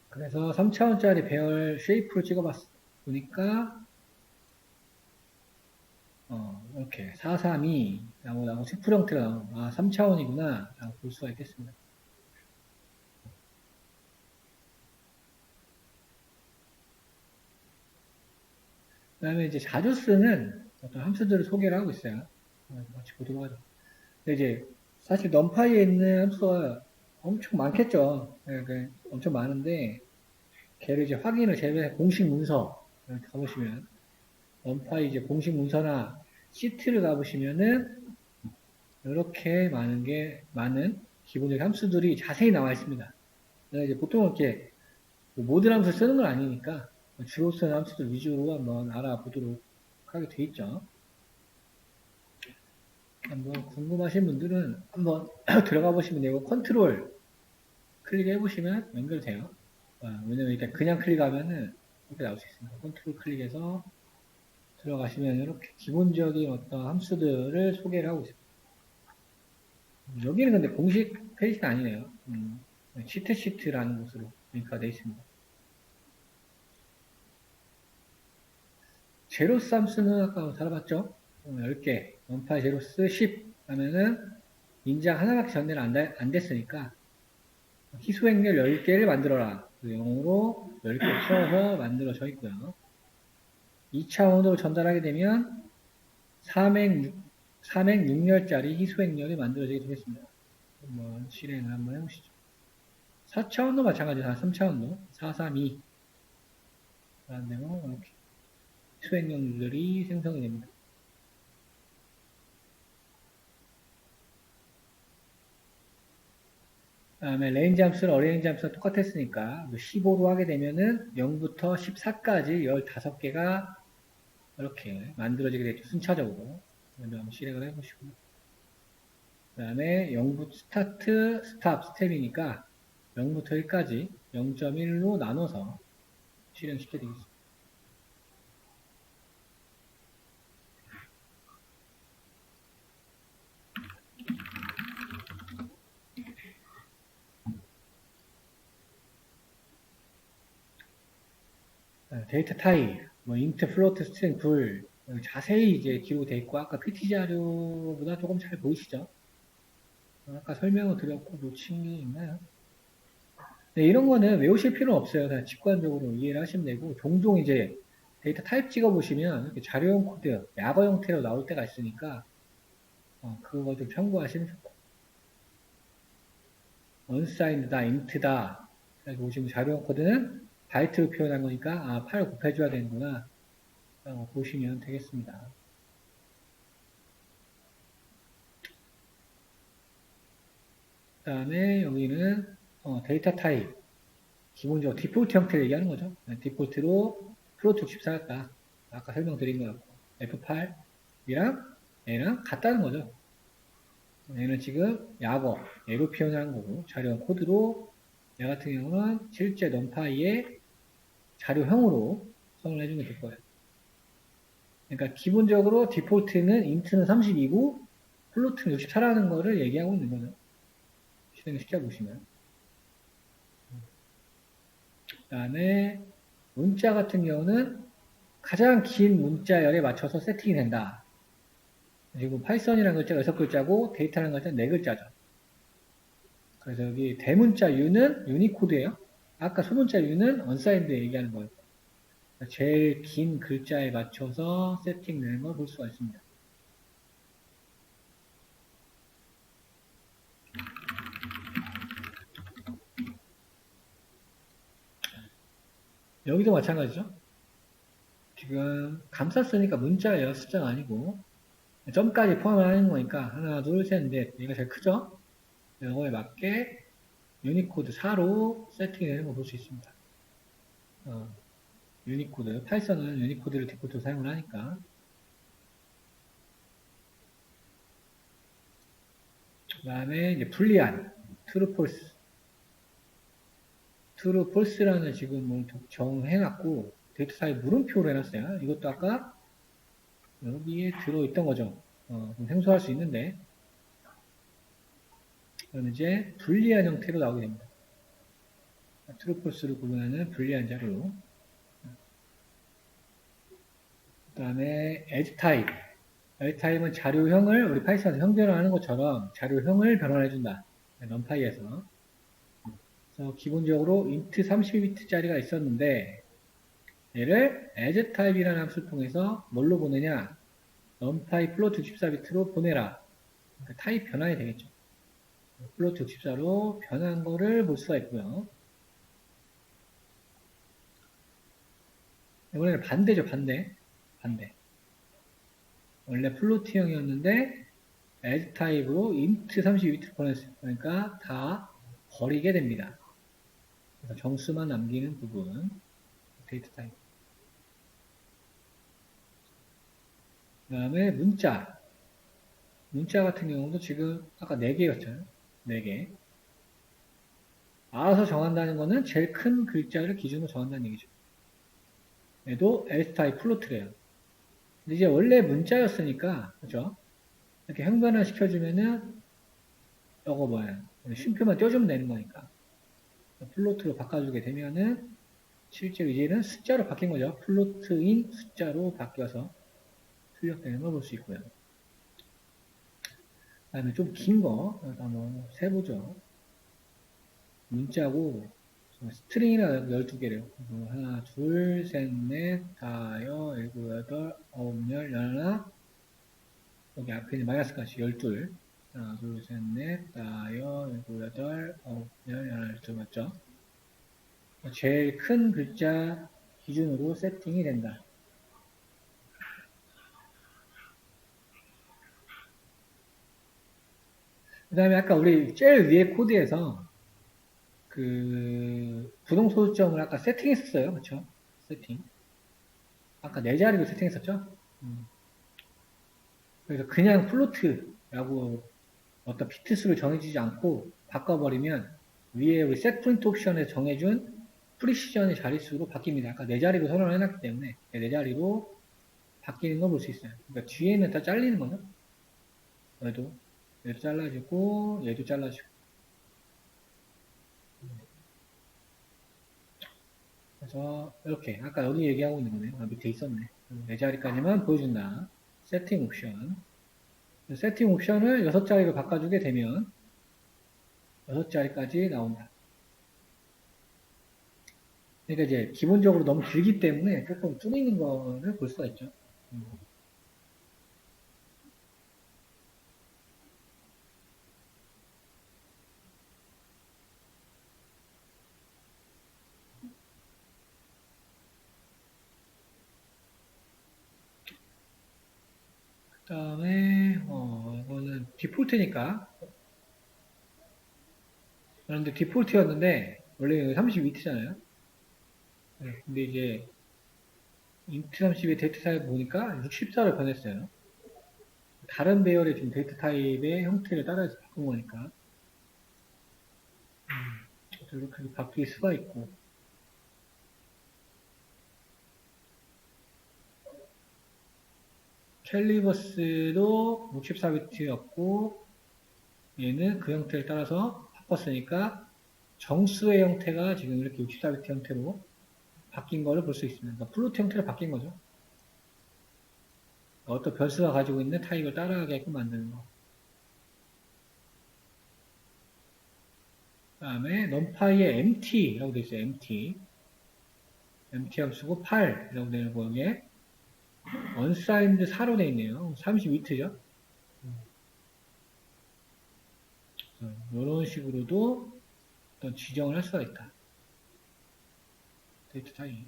그래서 3차원짜리 배열 쉐이프를 찍어봤어. 보니까 이렇게 432라고 나오고 슈플 형태가 나오고 3차원이구나 라고 볼 수가 있겠습니다. 그 다음에 이제 자주 쓰는 어떤 함수들을 소개를 하고 있어요. 같이 보도록 하죠. 근데 이제 사실 넘파이에 있는 함수가 엄청 많겠죠. 네, 엄청 많은데 걔를 이제 확인을 제외해 공식 문서 이렇게 가보시면 넘파이 이제 공식 문서나 시트를 가보시면은 이렇게 많은 기본적인 함수들이 자세히 나와 있습니다. 이제 보통 이렇게 모든 함수 쓰는 건 아니니까 주로 쓰는 함수들 위주로 한번 알아보도록 하게 돼 있죠. 한번 궁금하신 분들은 한번 들어가 보시면 되고 컨트롤 클릭해 보시면 연결돼요. 왜냐면 이렇게 그냥 클릭하면은 이렇게 나올 수 있습니다. 컨트롤 클릭해서 들어가시면 이렇게 기본적인 어떤 함수들을 소개를 하고 있습니다. 여기는 근데 공식 페이지는 아니네요. 시트라는 곳으로 링크가 되어 있습니다. 제로삼스는 아까 달아봤죠? 10개, 원파 제로스 10 하면은 인장 하나밖에 전대는 안 됐으니까 희소행렬 10개를 만들어라. 그 영어로 10개 채워서 만들어져 있고요. 2차원으로 전달하게 되면 3행6렬짜리 희소행렬이 만들어지게 되겠습니다. 한번 실행을 한번 해보시죠. 4차원도 마찬가지로 3차원도 4, 3, 2 라는 데로 이렇게 희소행렬들이 생성이 됩니다. 다음에 레인지 함수는 어레인지 함수가 똑같았으니까 15로 하게 되면은 0부터 14까지 15개가 이렇게 만들어지게 되죠. 순차적으로. 한번 실행을 해보시고요. 그 다음에 0부터 스타트, 스탑, 스텝이니까 0부터 1까지 0.1로 나눠서 실행시켜 드리겠습니다. 데이터 타입, 인트, 플로트, 스트링, 불 자세히 이제 기록되어 있고 아까 PT 자료보다 조금 잘 보이시죠? 아까 설명을 드렸고 놓친 게 있나요? 네, 이런 거는 외우실 필요는 없어요. 그냥 직관적으로 이해를 하시면 되고 종종 이제 데이터 타입 찍어보시면 이렇게 자료형 코드, 약어 형태로 나올 때가 있으니까 그거 좀 참고하시면 좋고 unsigned다, int다 이렇게 보시면 자료형 코드는 바이트로 표현한 거니까 8 곱해줘야 되는구나 라고 보시면 되겠습니다. 그 다음에 여기는 데이터 타입 기본적으로 디폴트 형태를 얘기하는 거죠. 디폴트로 플로트 64였다. 아까 설명드린 거 같고 F8이랑 얘랑 같다는 거죠. 얘는 지금 약어, 얘로 표현한 거고 자료형 코드로 얘 같은 경우는 실제 넘파이의 자료형으로 선을 해주면 될 거예요. 그러니까 기본적으로 디폴트는 int는 32고 플로트는 64라는 거를 얘기하고 있는 거죠. 실행을 시켜보시면. 그 다음에 문자 같은 경우는 가장 긴 문자열에 맞춰서 세팅이 된다. 그리고 파이썬이라는 글자가 6글자고 데이터라는 글자는 4글자죠. 그래서 여기 대문자 U는 유니코드예요. 아까 소문자 U는 언사인드 얘기하는 거예요. 제일 긴 글자에 맞춰서 세팅되는 걸 볼 수가 있습니다. 여기도 마찬가지죠. 지금 감쌌으니까 문자예요. 숫자가 아니고 점까지 포함하는 거니까 하나, 둘, 셋, 넷 얘가 제일 크죠. 이거에 맞게 유니코드 4로 세팅되는 거 볼 수 있습니다. 유니코드, 파이썬은 유니코드를 디폴트로 사용을 하니까. 그 다음에 이제 불리한, true, false. true, false라는 지금 뭐 정해놨고, 데이터 타입 물음표로 해놨어요. 이것도 아까 여기에 들어있던 거죠. 좀 생소할 수 있는데, 그럼 이제 불리한 형태로 나오게 됩니다. true, false를 구분하는 불리한 자료. 그 다음에 edge type. edge type은 자료형을 우리 파이썬에서 형 변환하는 것처럼 자료형을 변환해준다. 넘파이에서. 그래서 기본적으로 int 32비트짜리가 있었는데 얘를 as type이라는 함수를 통해서 뭘로 보내냐? numpy float 64비트로 보내라. 그러니까 타입 변환이 되겠죠. float 64로 변한 거를 볼 수가 있고요. 이번에는 반대죠, 반대. 원래 플로트형이었는데 as 타입으로 int 32비트로 보냈어요. 그러니까 다 버리게 됩니다. 그래서 정수만 남기는 부분, 데이터 타입. 그 다음에 문자. 문자 같은 경우도 지금 아까 4개였잖아요. 4개. 알아서 정한다는 거는 제일 큰 글자를 기준으로 정한다는 얘기죠. 얘도 L타입 플로트래요. 근데 이제 원래 문자였으니까, 그죠? 이렇게 형변화 시켜주면은 저거 뭐야. 쉼표만 떼어주면 되는 거니까. 플로트로 바꿔주게 되면은 실제로 이제는 숫자로 바뀐 거죠. 플로트인 숫자로 바뀌어서 출력되는 걸 볼 수 있고요. 그 다음에 좀 긴 거, 한번 세보죠. 문자고, 스트링이라 12개래요. 하나, 둘, 셋, 넷, 다여, 일곱, 여덟, 아홉, 열, 열하나, 여기 앞에 있는 마이너스까지 12. 하나, 둘, 셋, 넷, 다여, 일곱, 여덟, 아홉, 열, 열하나, 12 맞죠? 제일 큰 글자 기준으로 세팅이 된다. 그 다음에 아까 우리 제일 위에 코드에서 그 부동소수점을 아까 세팅했었어요. 그쵸? 세팅. 아까 네 자리로 세팅했었죠? 그래서 그냥 플로트라고 어떤 비트수를 정해지지 않고 바꿔버리면 위에 우리 set point 옵션에 정해준 프리시전의 자릿수로 바뀝니다. 아까 네 자리로 선언을 해놨기 때문에 네 자리로 바뀌는 걸 볼 수 있어요. 그러니까 뒤에는 다 잘리는 거죠. 얘도 잘라지고 얘도 잘라지고. 그래서 이렇게 아까 여기 얘기하고 있는 거네요. 아, 밑에 있었네. 네 자리까지만 보여준다. 세팅 옵션. 세팅 옵션을 6자리로 바꿔주게 되면 6자리까지 나온다. 그러니까 이제 기본적으로 너무 길기 때문에 조금 줄이는 거를 볼 수가 있죠. 그 다음에 이거는 디폴트니까. 그런데 디폴트였는데 원래 32T잖아요. 근데 이제 인트 32의 데이터 타입 보니까 64로 변했어요. 다른 배열의 좀 데이터 타입의 형태를 따라서 바꾼 거니까. 이렇게 바뀔 수가 있고. 캘리버스도 64비트였고, 얘는 그 형태를 따라서 바꿨으니까, 정수의 형태가 지금 이렇게 64비트 형태로 바뀐 거를 볼 수 있습니다. 그러니까 플로트 형태로 바뀐 거죠. 어떤 변수가 가지고 있는 타입을 따라가게끔 만드는 거. 그 다음에 numPy의 MT라고 되어 있어요. MT. MT 함수고 8이라고 되는 거에 unsigned 4로 되어 있네요. 32비트죠. 이런 식으로도 어떤 지정을 할 수가 있다. 데이터 타입.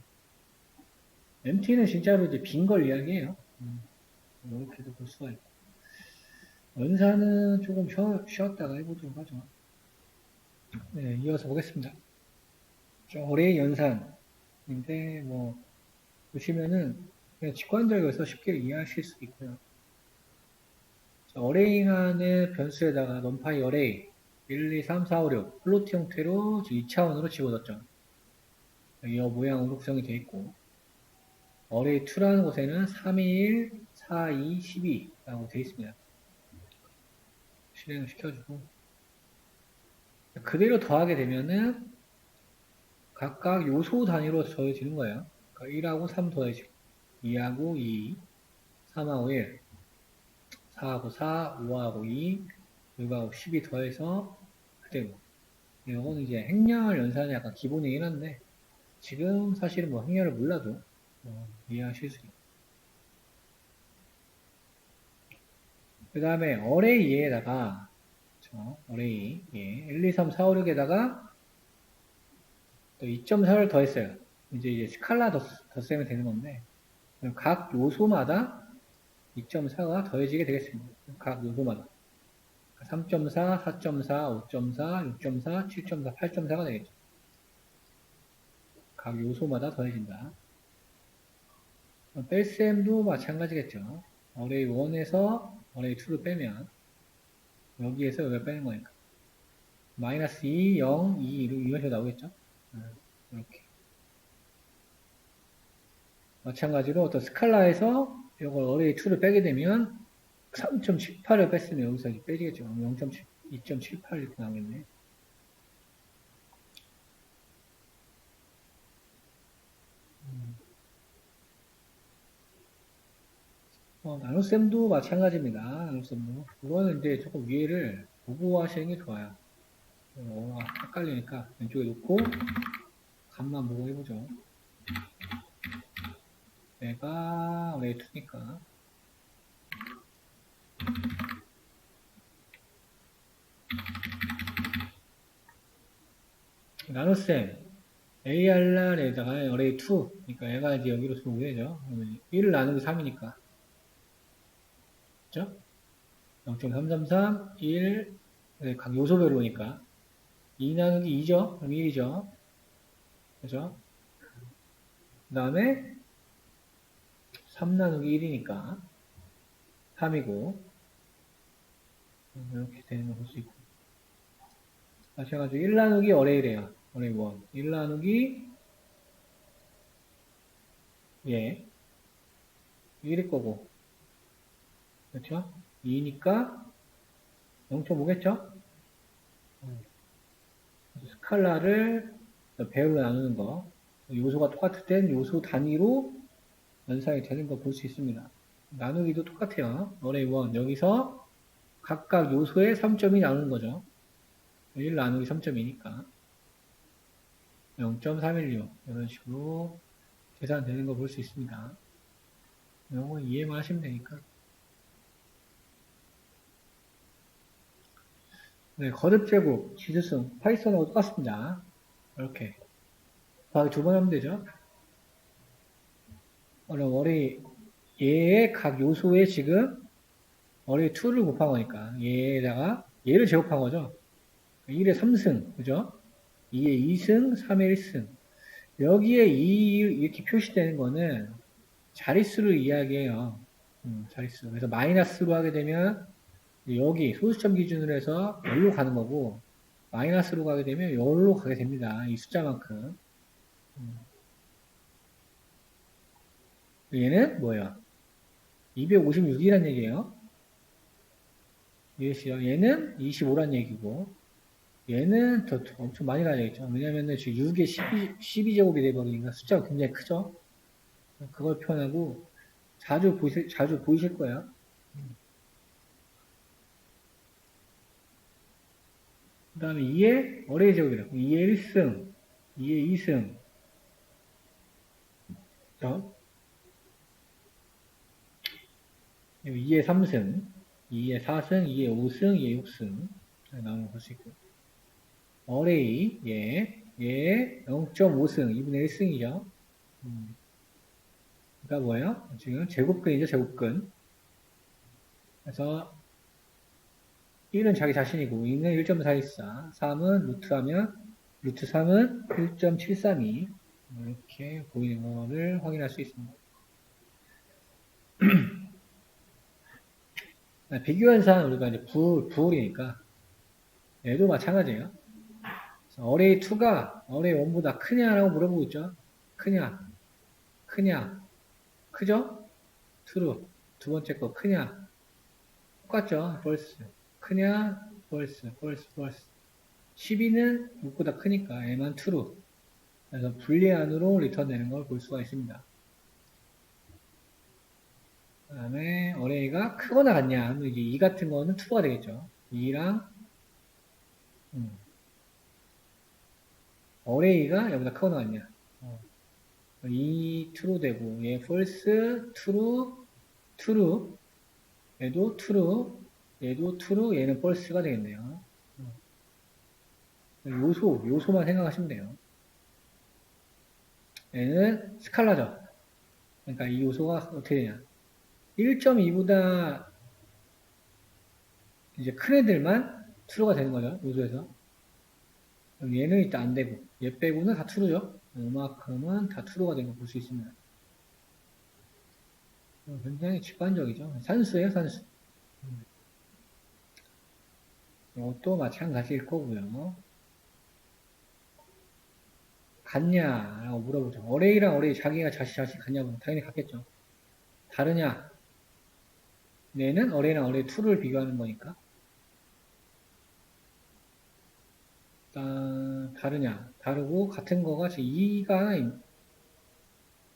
MT는 진짜로 이제 빈 걸 이야기해요. 이렇게도 볼 수가 있고. 연산은 조금 쉬었다가 해보도록 하죠. 네, 이어서 보겠습니다. 어레이 연산인데, 뭐, 보시면은, 그냥 직관적이어서 쉽게 이해하실 수 있고요. 어레이라는 변수에다가 numPy 어레이 1, 2, 3, 4, 5, 6 플로트 형태로 2차원으로 집어넣었죠. 이 모양으로 구성이 되어 있고, 어레이 2라는 곳에는 3, 1, 4, 2, 12라고 되어 있습니다. 실행을 시켜주고, 그대로 더하게 되면은 각각 요소 단위로 더해지는 거예요. 그러니까 1하고 3 더해지고, 2하고 2, 3하고 1, 4하고 4, 5하고 2, 6하고 10이 더해서 그대로. 이건 이제 행렬 연산이 약간 기본이긴 한데, 지금 사실은 뭐 행렬을 몰라도 이해하실 수 있고. 그 다음에 어레이에다가, 어레이, 1, 2, 3, 4, 5, 6에다가 또 2.4를 더했어요. 이제 스칼라 덧셈이 되는 건데, 각 요소마다 2.4가 더해지게 되겠습니다. 각 요소마다. 3.4, 4.4, 5.4, 6.4, 7.4, 8.4가 되겠죠. 각 요소마다 더해진다. 뺄셈도 마찬가지겠죠. 어레이 1에서 어레이 2를 빼면 여기에서 여기를 빼는 거니까 마이너스 2, 0, 2 이런 식으로 나오겠죠. 이렇게. 마찬가지로 어떤 스칼라에서 이걸 어레이 2를 빼게 되면 3.78을 뺐으면 여기서 빼지겠죠. 0.7. 2.78 이렇게 나오겠네. 나눗셈도 마찬가지입니다. 나눗셈도. 그거는 이제 조금 위에를 보고 하시는 게 좋아요. 헷갈리니까 왼쪽에 놓고 값만 보고 해보죠. 내가 어레이 2니까 나눗셈 ARR에다가 어레이 2 그러니까 얘가 이제 여기로 들어오게 되죠. 1을 나누기 3이니까 그죠? 0.333 1 각 요소별로니까 2 나누기 2죠? 그럼 1이죠? 그죠? 그 다음에 3 나누기 1이니까 3이고 이렇게 되는 거 볼 수 있고 마찬가지로 1 나누기 어레이래요. 어레이 1 1 나누기 예 1일 거고 그렇죠? 2니까 0.5겠죠? 스칼라를 배열로 나누는 거 요소가 똑같을 땐 요소 단위로 연산이 되는 거 볼 수 있습니다. 나누기도 똑같아요. 어레이 1 여기서 각각 요소에 3.2 나누는 거죠. 1 나누기 3.2니까 0.316 이런 식으로 계산되는 거 볼 수 있습니다. 이런 거 이해만 하시면 되니까. 네, 거듭 제곱, 지수승, 파이썬하고 똑같습니다. 이렇게 더하기 2번 하면 되죠. 그럼 얘의 각 요소에 지금 어레이 2를 곱한 거니까 얘에다가 얘를 제곱한 거죠. 1에 3승, 그죠? 2에 2승, 3에 1승. 여기에 2 이렇게 표시되는 거는 자릿수를 이야기해요. 자릿수. 그래서 마이너스로 하게 되면 여기 소수점 기준으로 해서 여기로 가는 거고 마이너스로 가게 되면 여기로 가게 됩니다. 이 숫자만큼. 얘는 뭐예요? 256이란 얘기예요. 이해하시죠? 얘는 25란 얘기고 얘는 더 엄청 많이 가야겠죠. 왜냐면은 지금 6에 12제곱이 돼버리니까 숫자가 굉장히 크죠. 그걸 표현하고 자주 보이실 거예요. 그 다음에 2의 어레이 제곱이라고. 2의 1승, 2의 2승. 그죠? 2의 3승, 2의 4승, 2의 5승, 2의 6승. 나오는 거 볼 수 있고. 어레이, 얘 0.5승, 2분의 1승이죠. 그러니까 뭐예요? 지금 제곱근이죠, 제곱근. 그래서 1은 자기 자신이고 2는 1.414, 3은 루트하면 루트 3은 1.732 이렇게 보이는 거를 확인할 수 있습니다. 비교현상 우리가 이제 부울이니까 얘도 마찬가지예요. 어레이 2가 어레이 1보다 크냐라고 물어보고 있죠. 크냐? 크죠? true. 두 번째 거 크냐? 똑같죠? false. 크냐? false. 12는 6보다 크니까 얘만 true. 그래서 불리안으로 리턴되는 걸 볼 수가 있습니다. 그 다음에 어레이가 크거나 같냐 하면 이제 2 같은 거는 true가 되겠죠. 2랑 어레이가 얘보다 크거나 같냐 2 true 되고 얘 false, true 얘도 true 얘도 true 얘는 false가 되겠네요. 요소만 생각하시면 돼요. 얘는 스칼라죠. 그러니까 이 요소가 어떻게 되냐 1.2보다 이제 큰 애들만 true가 되는 거죠. 요소에서. 얘는 일단 안 되고, 얘 빼고는 다 true죠. 이만큼은 다 true가 된 거 볼 수 있습니다. 굉장히 직관적이죠. 산수예요, 산수. 이것도 마찬가지일 거고요. 같냐라고 물어보죠. 어레이랑 어레이 자기가 자식 같냐고 당연히 같겠죠. 다르냐? 얘는 어레이랑 어레이 2를 비교하는 거니까. 다르냐? 다르고 같은 거가 지금 2가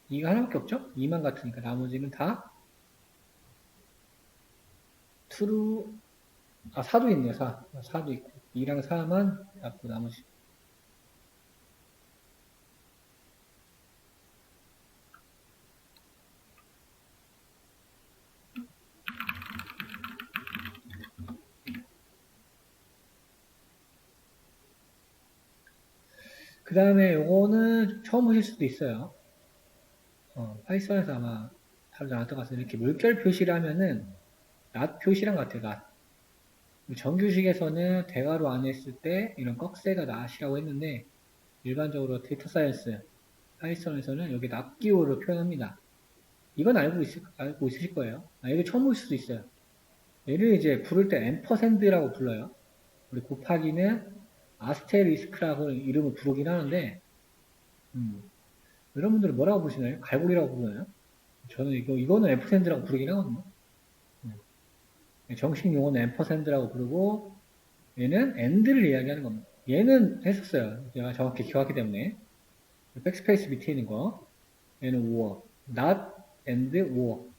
하나밖에 없죠? 2만 같으니까 나머지는 다 true, 4도 있네요. 4도 있고 2랑 4만 갖고 나머지. 그 다음에 요거는 처음 보실 수도 있어요. 파이썬에서 아마 다루지 않았던 것 같아요. 이렇게 물결 표시를 하면은 낫 표시랑 같아요. 낫. 정규식에서는 대괄호 안 했을 때 이런 꺽쇠가 낫이라고 했는데 일반적으로 데이터 사이언스 파이썬에서는 여기 낫 기호로 표현합니다. 이건 알고 있으실 거예요. 얘를 처음 볼 수도 있어요. 얘를 이제 부를 때 앰퍼샌드라고 불러요. 우리 곱하기는 아스테리스크라고 이름을 부르긴 하는데, 여러분들은 뭐라고 부르시나요? 갈고리라고 부르나요? 저는 이거는 앰퍼샌드라고 부르긴 하거든요. 정식 용어는 앰퍼샌드라고 부르고, 얘는 AND를 이야기하는 겁니다. 얘는 했었어요. 제가 정확히 기억하기 때문에. 백스페이스 밑에 있는 거. 얘는 or. not and or.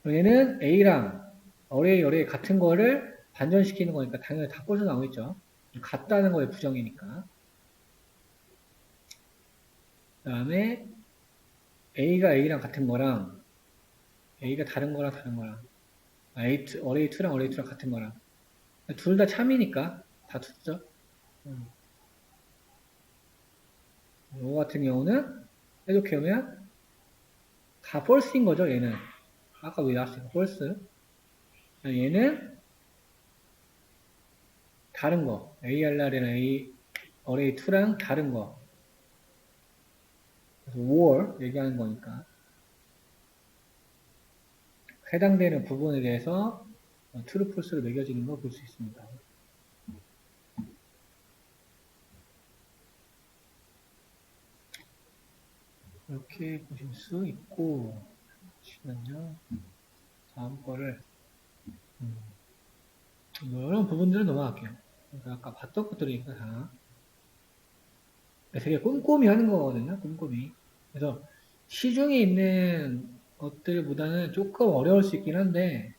얘는 A랑 어레이 같은 거를 반전시키는 거니까 당연히 다 꼴로 나오겠죠. 같다는 거에 부정이니까. 그 다음에 A가 A랑 같은 거랑 A가 다른 거랑 어레이2랑 어레이2랑 같은 거랑 둘 다 참이니까 다 투죠. 이거 같은 경우는 이렇게 하면 다 false인 거죠. 얘는 아까 왜 나왔어요? false. 얘는 다른 거 ARR이랑 어레이2랑 다른 거 그래서 or 얘기하는 거니까 해당되는 부분에 대해서 true, false를 매겨지는 걸 볼 수 있습니다. 이렇게 보실 수 있고, 잠시만요. 다음 거를, 이런 부분들은 넘어갈게요. 그러니까 아까 봤던 것들이니까 다. 되게 꼼꼼히 하는 거거든요, 꼼꼼히. 그래서 시중에 있는 것들보다는 조금 어려울 수 있긴 한데,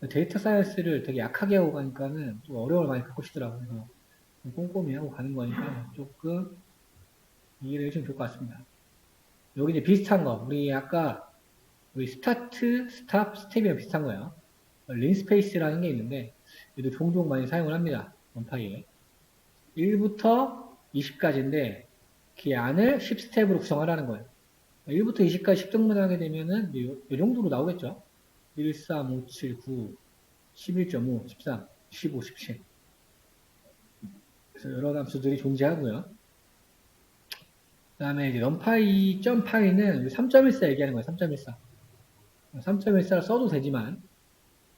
데이터 사이언스를 되게 약하게 하고 가니까는 좀 어려움을 많이 겪으시더라고요. 그래서 꼼꼼히 하고 가는 거니까 조금 이해를 해주면 좋을 것 같습니다. 여기 이제 비슷한 거. 우리 스타트, 스탑, 스텝이랑 비슷한 거예요. 린스페이스라는 게 있는데, 얘도 종종 많이 사용을 합니다. 원파이에. 1부터 20까지인데, 그 안을 10스텝으로 구성하라는 거예요. 1부터 20까지 10등분 하게 되면은, 이 정도로 나오겠죠? 1, 3, 5, 7, 9, 11.5, 13, 15, 17. 그래서 여러 함수들이 존재하고요. 그 다음에 이제 numPy, .py는 3.14 얘기하는 거예요. 3.14. 3.14를 써도 되지만,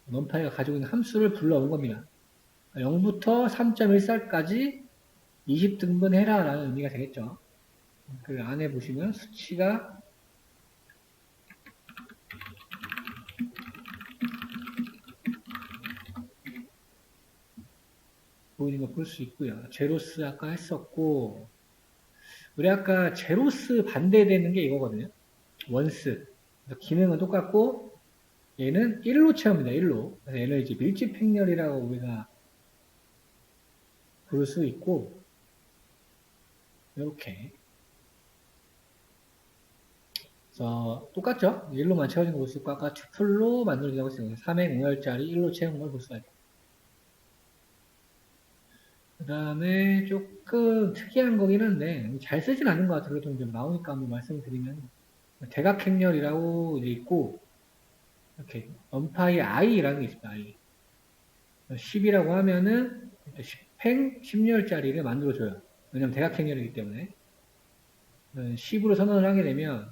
numPy가 가지고 있는 함수를 불러온 겁니다. 0부터 3.14까지 20등분 해라 라는 의미가 되겠죠. 그 안에 보시면 수치가 보이는 거 볼 수 있고요. 제로스 아까 했었고, 우리 아까 제로스 반대되는 게 이거거든요. 원스. 기능은 똑같고, 얘는 1로 채웁니다. 1로. 그래서 얘를 이제 밀집행렬이라고 우리가 부를 수 있고, 이렇게. 그래서 똑같죠? 1로만 채워진 거 볼 수 있고, 아까 튜플로 만들어진다고 했어요. 3행 5열짜리 1로 채운 걸 볼 수가 있고. 그 다음에 조금 특이한 거긴 한데, 잘 쓰진 않는 것 같아요. 그래도 좀 나오니까 한번 말씀드리면, 대각행렬이라고 이제 있고, 이렇게, 언파이 i라는 게 있습니다. i. 10이라고 하면은, 10행 10열짜리를 만들어줘요. 왜냐면 대각행렬이기 때문에. 10으로 선언을 하게 되면,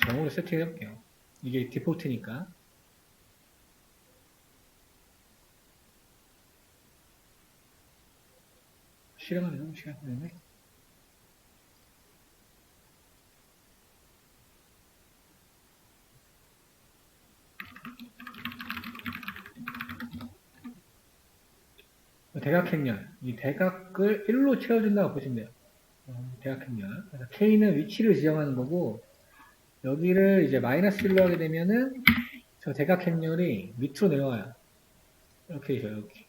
정으로 세팅해 볼게요. 이게 디폴트니까. 실행하면 시간 걸리네. 대각행렬. 이 대각을 1로 채워준다고 보시면 돼요. 대각행렬. 그래서 K는 위치를 지정하는 거고, 여기를 이제 마이너스 1로 하게 되면은, 저 대각행렬이 밑으로 내려와요. 이렇게 되죠, 이렇게.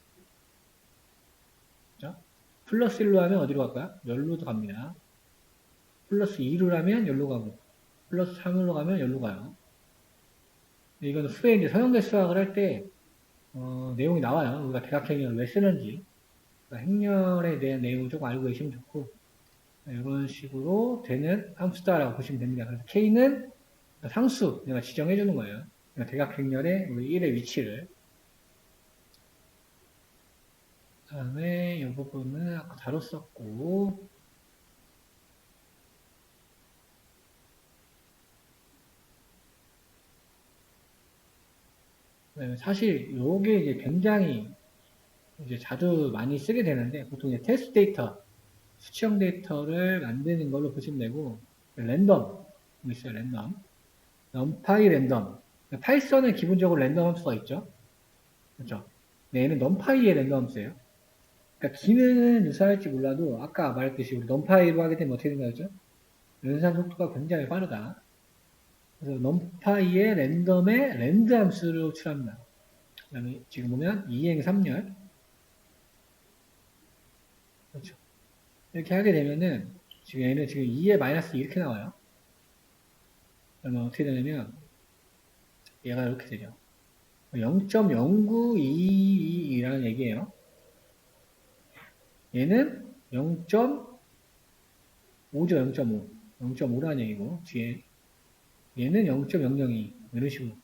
그죠? 플러스 1로 하면 어디로 갈까요? 열로도 갑니다. 플러스 2로 하면 열로 가고, 플러스 3으로 가면 열로 가요. 이건 수에 이제 선형대 수학을 할 때, 내용이 나와요. 우리가 대각행렬을 왜 쓰는지. 그러니까 행렬에 대한 내용을 조금 알고 계시면 좋고, 이런 식으로 되는 함수다라고 보시면 됩니다. 그래서 K는 상수, 내가 지정해 주는 거예요. 그러니까 대각행렬의 우리 1의 위치를. 그 다음에 이 부분은 아까 다뤘었고, 사실 요게 이제 굉장히 이제 자주 많이 쓰게 되는데, 보통 이제 테스트 데이터, 수치형 데이터를 만드는 걸로 보시면 되고, 랜덤, 있어요, 랜덤. 넘파이 랜덤. 파이썬은 기본적으로 랜덤 함수가 있죠. 그렇죠. 네, 얘는 넘파이의 랜덤 함수예요. 그러니까 기능은 유사할지 몰라도 아까 말했듯이 우리 넘파이로 하게 되면 어떻게 된다죠? 연산 속도가 굉장히 빠르다. 그래서 넘파이의 랜덤의 랜드 함수를 호출합니다. 그 다음에 지금 보면 2행 3열. 그렇죠. 이렇게 하게 되면은 지금 얘는 지금 2에 마이너스 이렇게 나와요. 그러면 어떻게 되냐면 얘가 이렇게 되죠. 0.0922이라는 얘기예요. 얘는 0.5죠, 0.5. 0.5라는 얘기고, 뒤에. 얘는 0.002. 이런 식으로.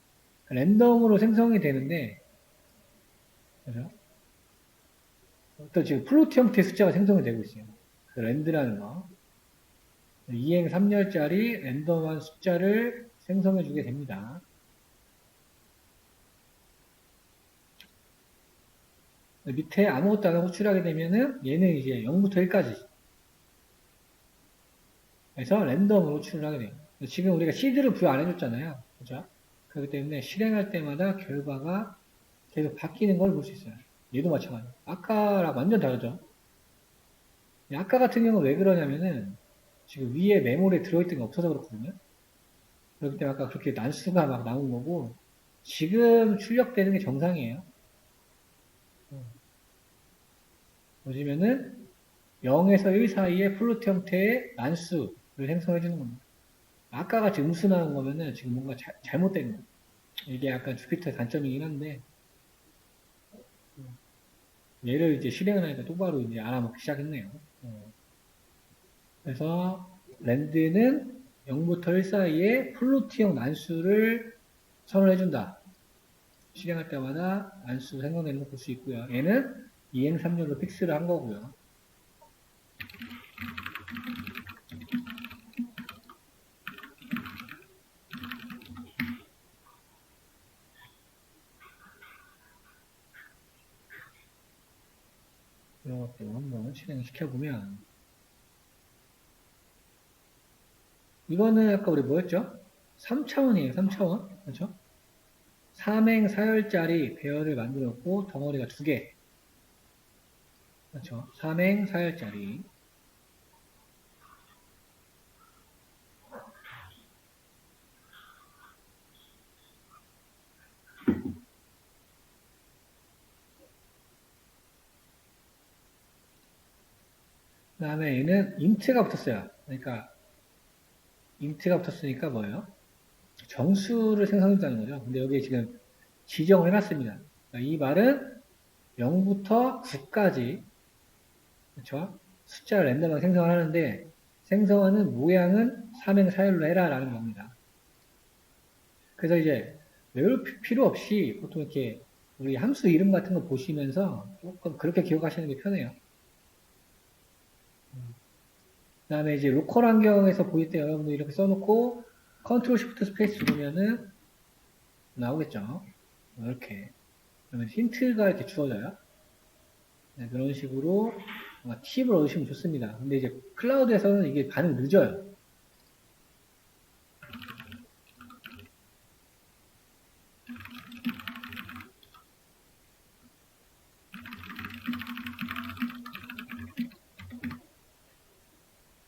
랜덤으로 생성이 되는데, 그죠? 어떤 지금 플로트 형태의 숫자가 생성이 되고 있어요. 그 랜드라는 거. 2행 3열짜리 랜덤한 숫자를 생성해 주게 됩니다. 밑에 아무것도 안 하고 호출하게 되면은 얘는 이제 0부터 1까지 해서 랜덤으로 호출을 하게 돼요. 지금 우리가 시드를 부여 안 해줬잖아요. 그죠? 그렇기 때문에 실행할 때마다 결과가 계속 바뀌는 걸 볼 수 있어요. 얘도 마찬가지예요. 아까랑 완전 다르죠? 아까 같은 경우는 왜 그러냐면은 지금 위에 메모리에 들어있던 게 없어서 그렇거든요. 그렇기 때문에 아까 그렇게 난수가 막 나온 거고 지금 출력되는 게 정상이에요. 보시면은 0에서 1 사이에 플로트 형태의 난수를 생성해 주는 겁니다. 아까 같이 음수 나온 거면은 지금 뭔가 잘못된 거예요. 이게 약간 주피터의 단점이긴 한데 얘를 이제 실행을 하니까 똑바로 이제 알아먹기 시작했네요. 그래서 랜드는 0부터 1 사이에 플로트형 난수를 선언해준다. 실행할 때마다 난수 생성되는 거 볼 수 있고요. 얘는 2행 3렬로 픽스를 한 거고요. 이런 것도 한번 실행시켜보면 이거는 아까 우리 뭐였죠? 3차원이에요. 3차원. 그렇죠? 3행 4열짜리 배열을 만들었고 덩어리가 2개. 그렇죠? 3행 4열짜리. 그 다음에 얘는 인트가 붙었어요. 그러니까 인트가 붙었으니까 뭐예요? 정수를 생성한다는 거죠. 근데 여기에 지금 지정을 해놨습니다. 그러니까 이 말은 0부터 9까지 그렇죠? 숫자를 랜덤하게 생성을 하는데 생성하는 모양은 3행 4열로 해라 라는 겁니다. 그래서 이제 외울 필요 없이 보통 이렇게 우리 함수 이름 같은 거 보시면서 조금 그렇게 기억하시는 게 편해요. 그 다음에 이제 로컬 환경에서 보일 때 여러분들 이렇게 써놓고 컨트롤 쉬프트 스페이스 누르면은 나오겠죠. 이렇게. 그러면 힌트가 이렇게 주어져요. 네, 그런 식으로 팁을 얻으시면 좋습니다. 근데 이제 클라우드에서는 이게 반응 늦어요.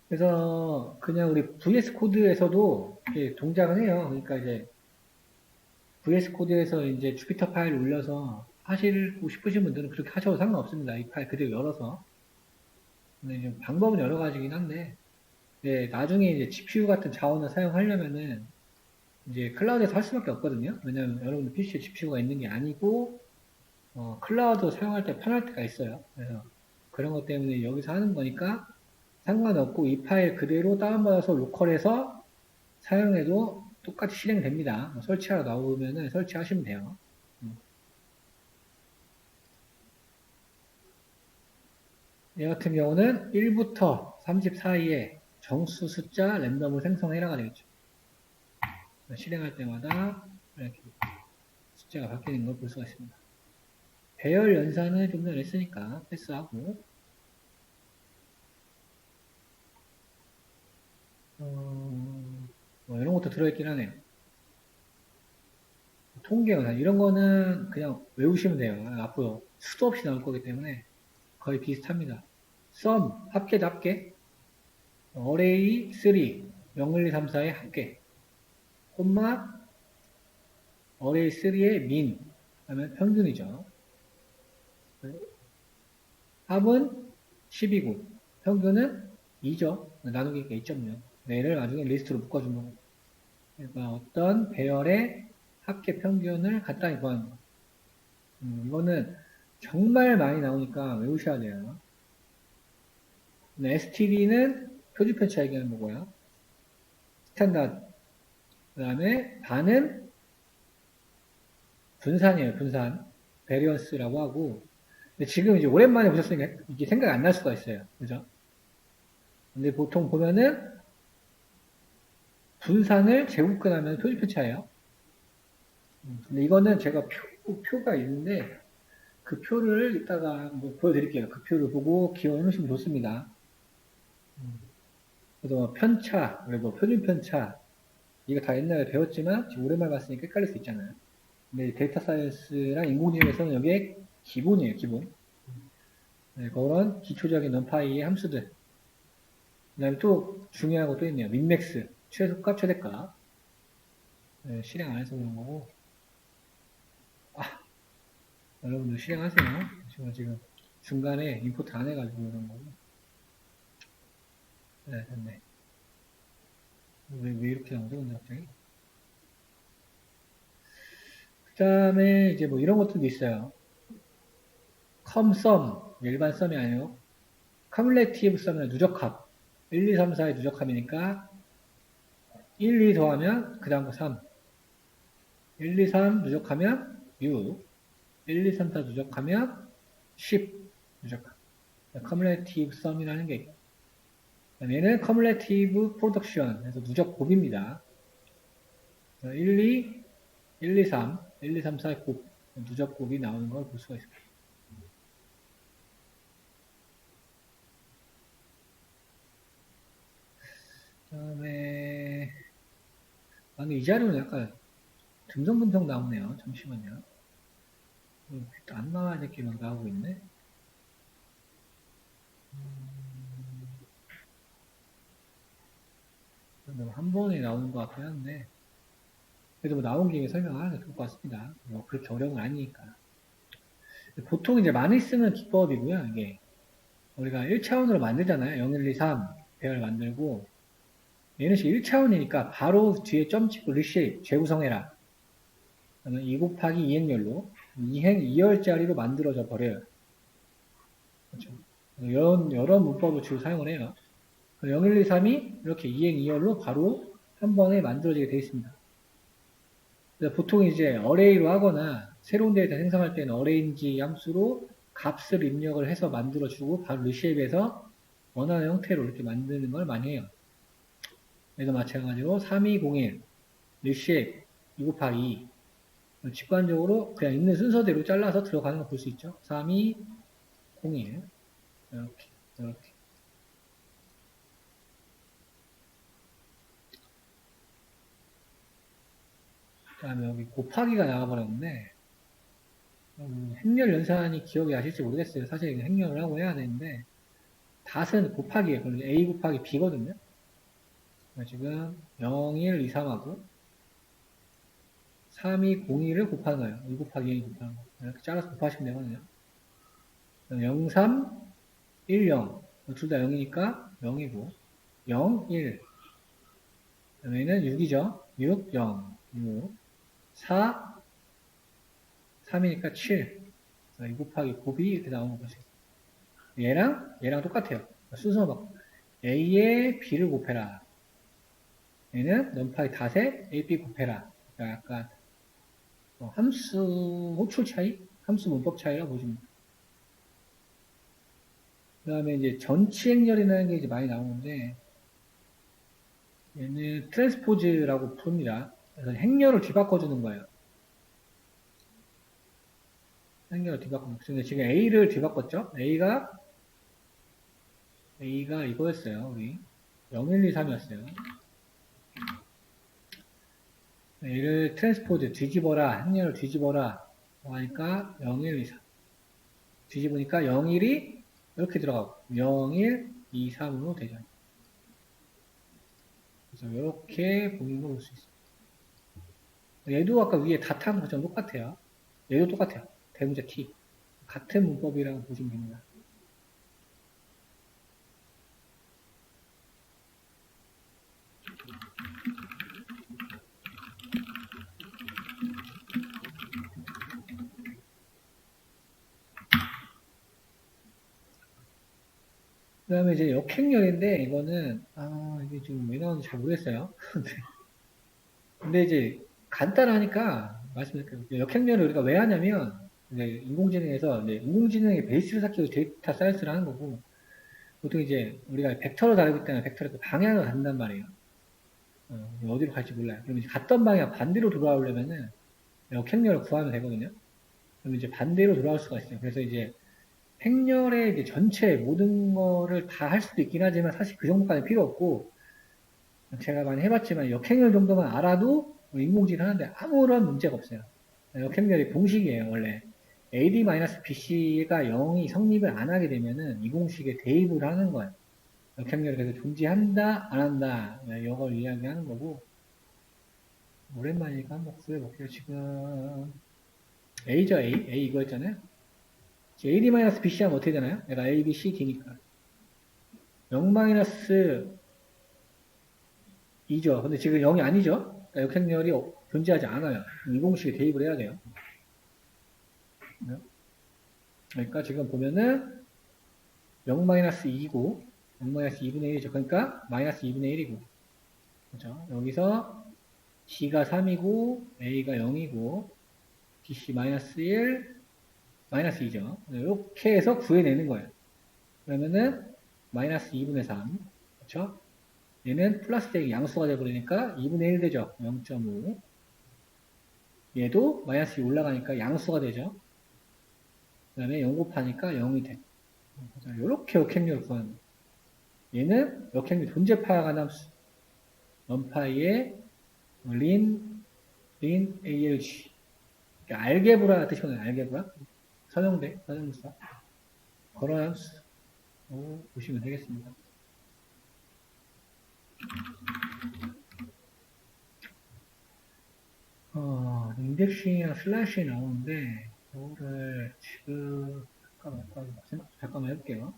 그래서 그냥 우리 VS 코드에서도 이렇게 동작을 해요. 그러니까 이제 VS 코드에서 이제 주피터 파일 올려서 하시고 싶으신 분들은 그렇게 하셔도 상관없습니다. 이 파일 그대로 열어서. 근데 이제 방법은 여러 가지긴 한데, 나중에 이제 GPU 같은 자원을 사용하려면은 이제 클라우드에서 할 수밖에 없거든요. 왜냐면 여러분들 PC에 GPU가 있는 게 아니고, 클라우드 사용할 때 편할 때가 있어요. 그래서 그런 것 때문에 여기서 하는 거니까 상관없고 이 파일 그대로 다운받아서 로컬에서 사용해도 똑같이 실행됩니다. 설치하러 나오면은 설치하시면 돼요. 얘 같은 경우는 1부터 30 사이에 정수 숫자 랜덤을 생성해라가 되겠죠. 실행할 때마다 이렇게 숫자가 바뀌는 걸 볼 수가 있습니다. 배열 연산은 좀 전에 했으니까 패스하고, 이런 것도 들어있긴 하네요. 통계 연산 이런 거는 그냥 외우시면 돼요. 앞으로 수도 없이 나올 거기 때문에 거의 비슷합니다. sum 합계 답계, array 3 0, 1, 2, 3, 4의 합계, 콤마 array 3의 min 하면 평균이죠. 합은 10이고 평균은 2죠. 나누기가 2.0. 얘를 나중에 리스트로 묶어주는 거고. 그러니까 어떤 배열의 합계 평균을 간단히 구하는 거. 이거는 정말 많이 나오니까 외우셔야 돼요. STD는 표준 편차 얘기하는 거고요. 스탠다드. 그 다음에 반은 분산이에요, 분산. 베리언스라고 하고. 근데 지금 이제 오랜만에 보셨으니까 이게 생각이 안 날 수가 있어요. 그죠? 근데 보통 보면은 분산을 제곱근하면 표준 편차예요. 근데 이거는 제가 표가 있는데 그 표를 이따가 뭐 보여드릴게요. 그 표를 보고 기억해 놓으시면 좋습니다. 그래서 뭐 편차, 뭐 표준 편차, 이거 다 옛날에 배웠지만 지금 오랜만에 봤으니까 헷갈릴 수 있잖아요. 근데 데이터 사이언스랑 인공지능에서는 이게 기본이에요, 기본. 네, 그런 기초적인 넘파이의 함수들. 그 다음에 또 중요한 것도 있네요. 민맥스, 최소값, 최대값. 네, 실행 안 해서 그런 거고. 여러분들 실행하세요. 지금 중간에 임포트 안 해가지고 그런 거고. 네, 됐네. 왜 이렇게 나오죠, 근데 갑자기? 그 다음에 이제 뭐 이런 것들도 있어요. 컴썸, 일반 썸이 아니고, 커뮬레이티브 썸은 누적합. 1, 2, 3, 4의 누적합이니까, 1, 2 더하면, 그 다음 거 3. 1, 2, 3 누적하면 6. 1, 2, 3, 4 누적하면 10. 누적합. 커뮬레이티브 썸이라는 게 있고. 얘는 커뮬레이티브 프로덕션, 그래서 누적 곱입니다. 1, 2, 1, 2, 3, 1, 2, 3, 4의 곱, 누적 곱이 나오는 걸 볼 수가 있습니다. 그 다음에, 근데 이 자료는 약간 듬성듬성 나오네요. 잠시만요. 안 나와야 될 게 막 나오고 있네. 한 번에 나오는 것 같긴 한데, 그래도 뭐 나온 김에 설명하는 게 좋을 것 같습니다. 뭐 그렇게 어려운 건 아니니까. 보통 이제 많이 쓰는 기법이고요. 이게 우리가 1차원으로 만들잖아요. 0, 1, 2, 3 배열 만들고 얘는 지금 1차원이니까 바로 뒤에 점 찍고 리쉐입 재구성해라. 그러면 2 곱하기 2행렬로 2열짜리로 만들어져 버려요. 그렇죠? 여러 문법을 주로 사용을 해요. 0, 1, 2, 3이 이렇게 2행 2열로 바로 한 번에 만들어지게 되어 있습니다. 보통 이제 어레이로 하거나 새로운 데이터 생성할 때는 어레인지 함수로 값을 입력을 해서 만들어주고 바로 리쉐입에서 원하는 형태로 이렇게 만드는 걸 많이 해요. 얘도 마찬가지로 3201 리쉐입 2 곱하기 2 직관적으로 그냥 있는 순서대로 잘라서 들어가는 걸 볼 수 있죠. 3201 이렇게 그 다음에 여기 곱하기가 나와버렸는데 행렬 연산이 기억이 나실지 모르겠어요. 사실 행렬을 하고 해야 되는데 닷은 곱하기예요. 그럼 A 곱하기 B거든요. 지금 0, 1, 2, 3하고 3, 2, 0, 1을 곱하는 거예요. 2 곱하기 1 곱하는 거. 이렇게 잘라서 곱하시면 되거든요. 0, 3, 1, 0. 둘 다 0이니까 0이고 0, 1. 여기는 6이죠. 6, 0, 6. 4, 3이니까 7. 2 곱하기 곱이 이렇게 나오는 거죠. 얘랑 똑같아요. 순서 바꿔. A에 B를 곱해라. 얘는 넘파이 닷에 A, B 곱해라. 그러니까 약간 함수 호출 차이? 함수 문법 차이라 보시면 돼요. 그 다음에 이제 전치 행렬이라는 게 이제 많이 나오는데, 얘는 트랜스포즈라고 부릅니다. 그래서 행렬을 뒤바꿔주는 거예요. 행렬을 뒤바꿔주는 거예요. 지금 A를 뒤바꿨죠? A가 이거였어요, 우리. 0, 1, 2, 3이었어요. 얘를 트랜스포즈, 뒤집어라, 행렬을 뒤집어라. 하니까 0, 1, 2, 3. 뒤집으니까 0, 1이 이렇게 들어가고, 0, 1, 2, 3으로 되죠. 그래서 이렇게 보는 걸 볼 수 있어요. 얘도 아까 위에 다탄 것처럼 똑같아요. 얘도 똑같아요. 대문자 T. 같은 문법이라고 보시면 됩니다. 그 다음에 이제 역행렬인데, 이거는, 이게 지금 왜 나오는지 잘 모르겠어요. 근데 이제 간단하니까 말씀드릴게요. 역행렬을 우리가 왜 하냐면, 이제 인공지능에서, 이제 인공지능의 베이스를 쌓기 위해서 데이터 사이언스를 하는 거고, 보통 이제 우리가 벡터로 다루기 때문에 벡터를 그 방향을 갖는단 말이에요. 어디로 갈지 몰라요. 그럼 이제 갔던 방향 반대로 돌아오려면은 역행렬을 구하면 되거든요. 그럼 이제 반대로 돌아올 수가 있어요. 그래서 이제 행렬의 이제 전체 모든 거를 다 할 수도 있긴 하지만 사실 그 정도까지 필요 없고, 제가 많이 해봤지만 역행렬 정도만 알아도 인공지능 하는데 아무런 문제가 없어요. 역행렬이 공식이에요, 원래. AD-BC가 0이 성립을 안 하게 되면은 이 공식에 대입을 하는 거예요. 역행렬이 계속 존재한다, 안 한다, 이걸 이야기하는 거고, 오랜만이니까 한번 구해볼게요. 지금 A죠, A 이거 있잖아요. AD-BC 하면 어떻게 되나요? 얘가 A, B, C, D니까 0-2죠. 근데 지금 0이 아니죠? 그러니까 역행렬이 존재하지 않아요. 이 공식에 대입을 해야 돼요. 그러니까 지금 보면은 0-2고 0-2분의 1이죠. 그러니까 마이너스 2분의 1이고 그렇죠? 여기서 C가 3이고 A가 0이고 BC 마이너스 1 마이너스 2죠. 이렇게 해서 구해내는 거예요. 그러면은 마이너스 2분의 3 그렇죠? 얘는 플러스 대기 양수가 되버리니까 2분의 1 되죠. 0.5 얘도 마이너스 2 올라가니까 양수가 되죠. 그 다음에 0 곱하니까 0이 돼. 이렇게 역행렬을 구하는 거예요. 얘는 역행렬 존재 파악한 함수. 넘파이의 린 ALG. 그러니까 알게브라 뜻이거든요. 알게브라. 선형사. 그런 함수. 보시면 되겠습니다. 인덱싱이랑 슬래시 나오는데, 이거를 지금, 잠깐만 해볼게요.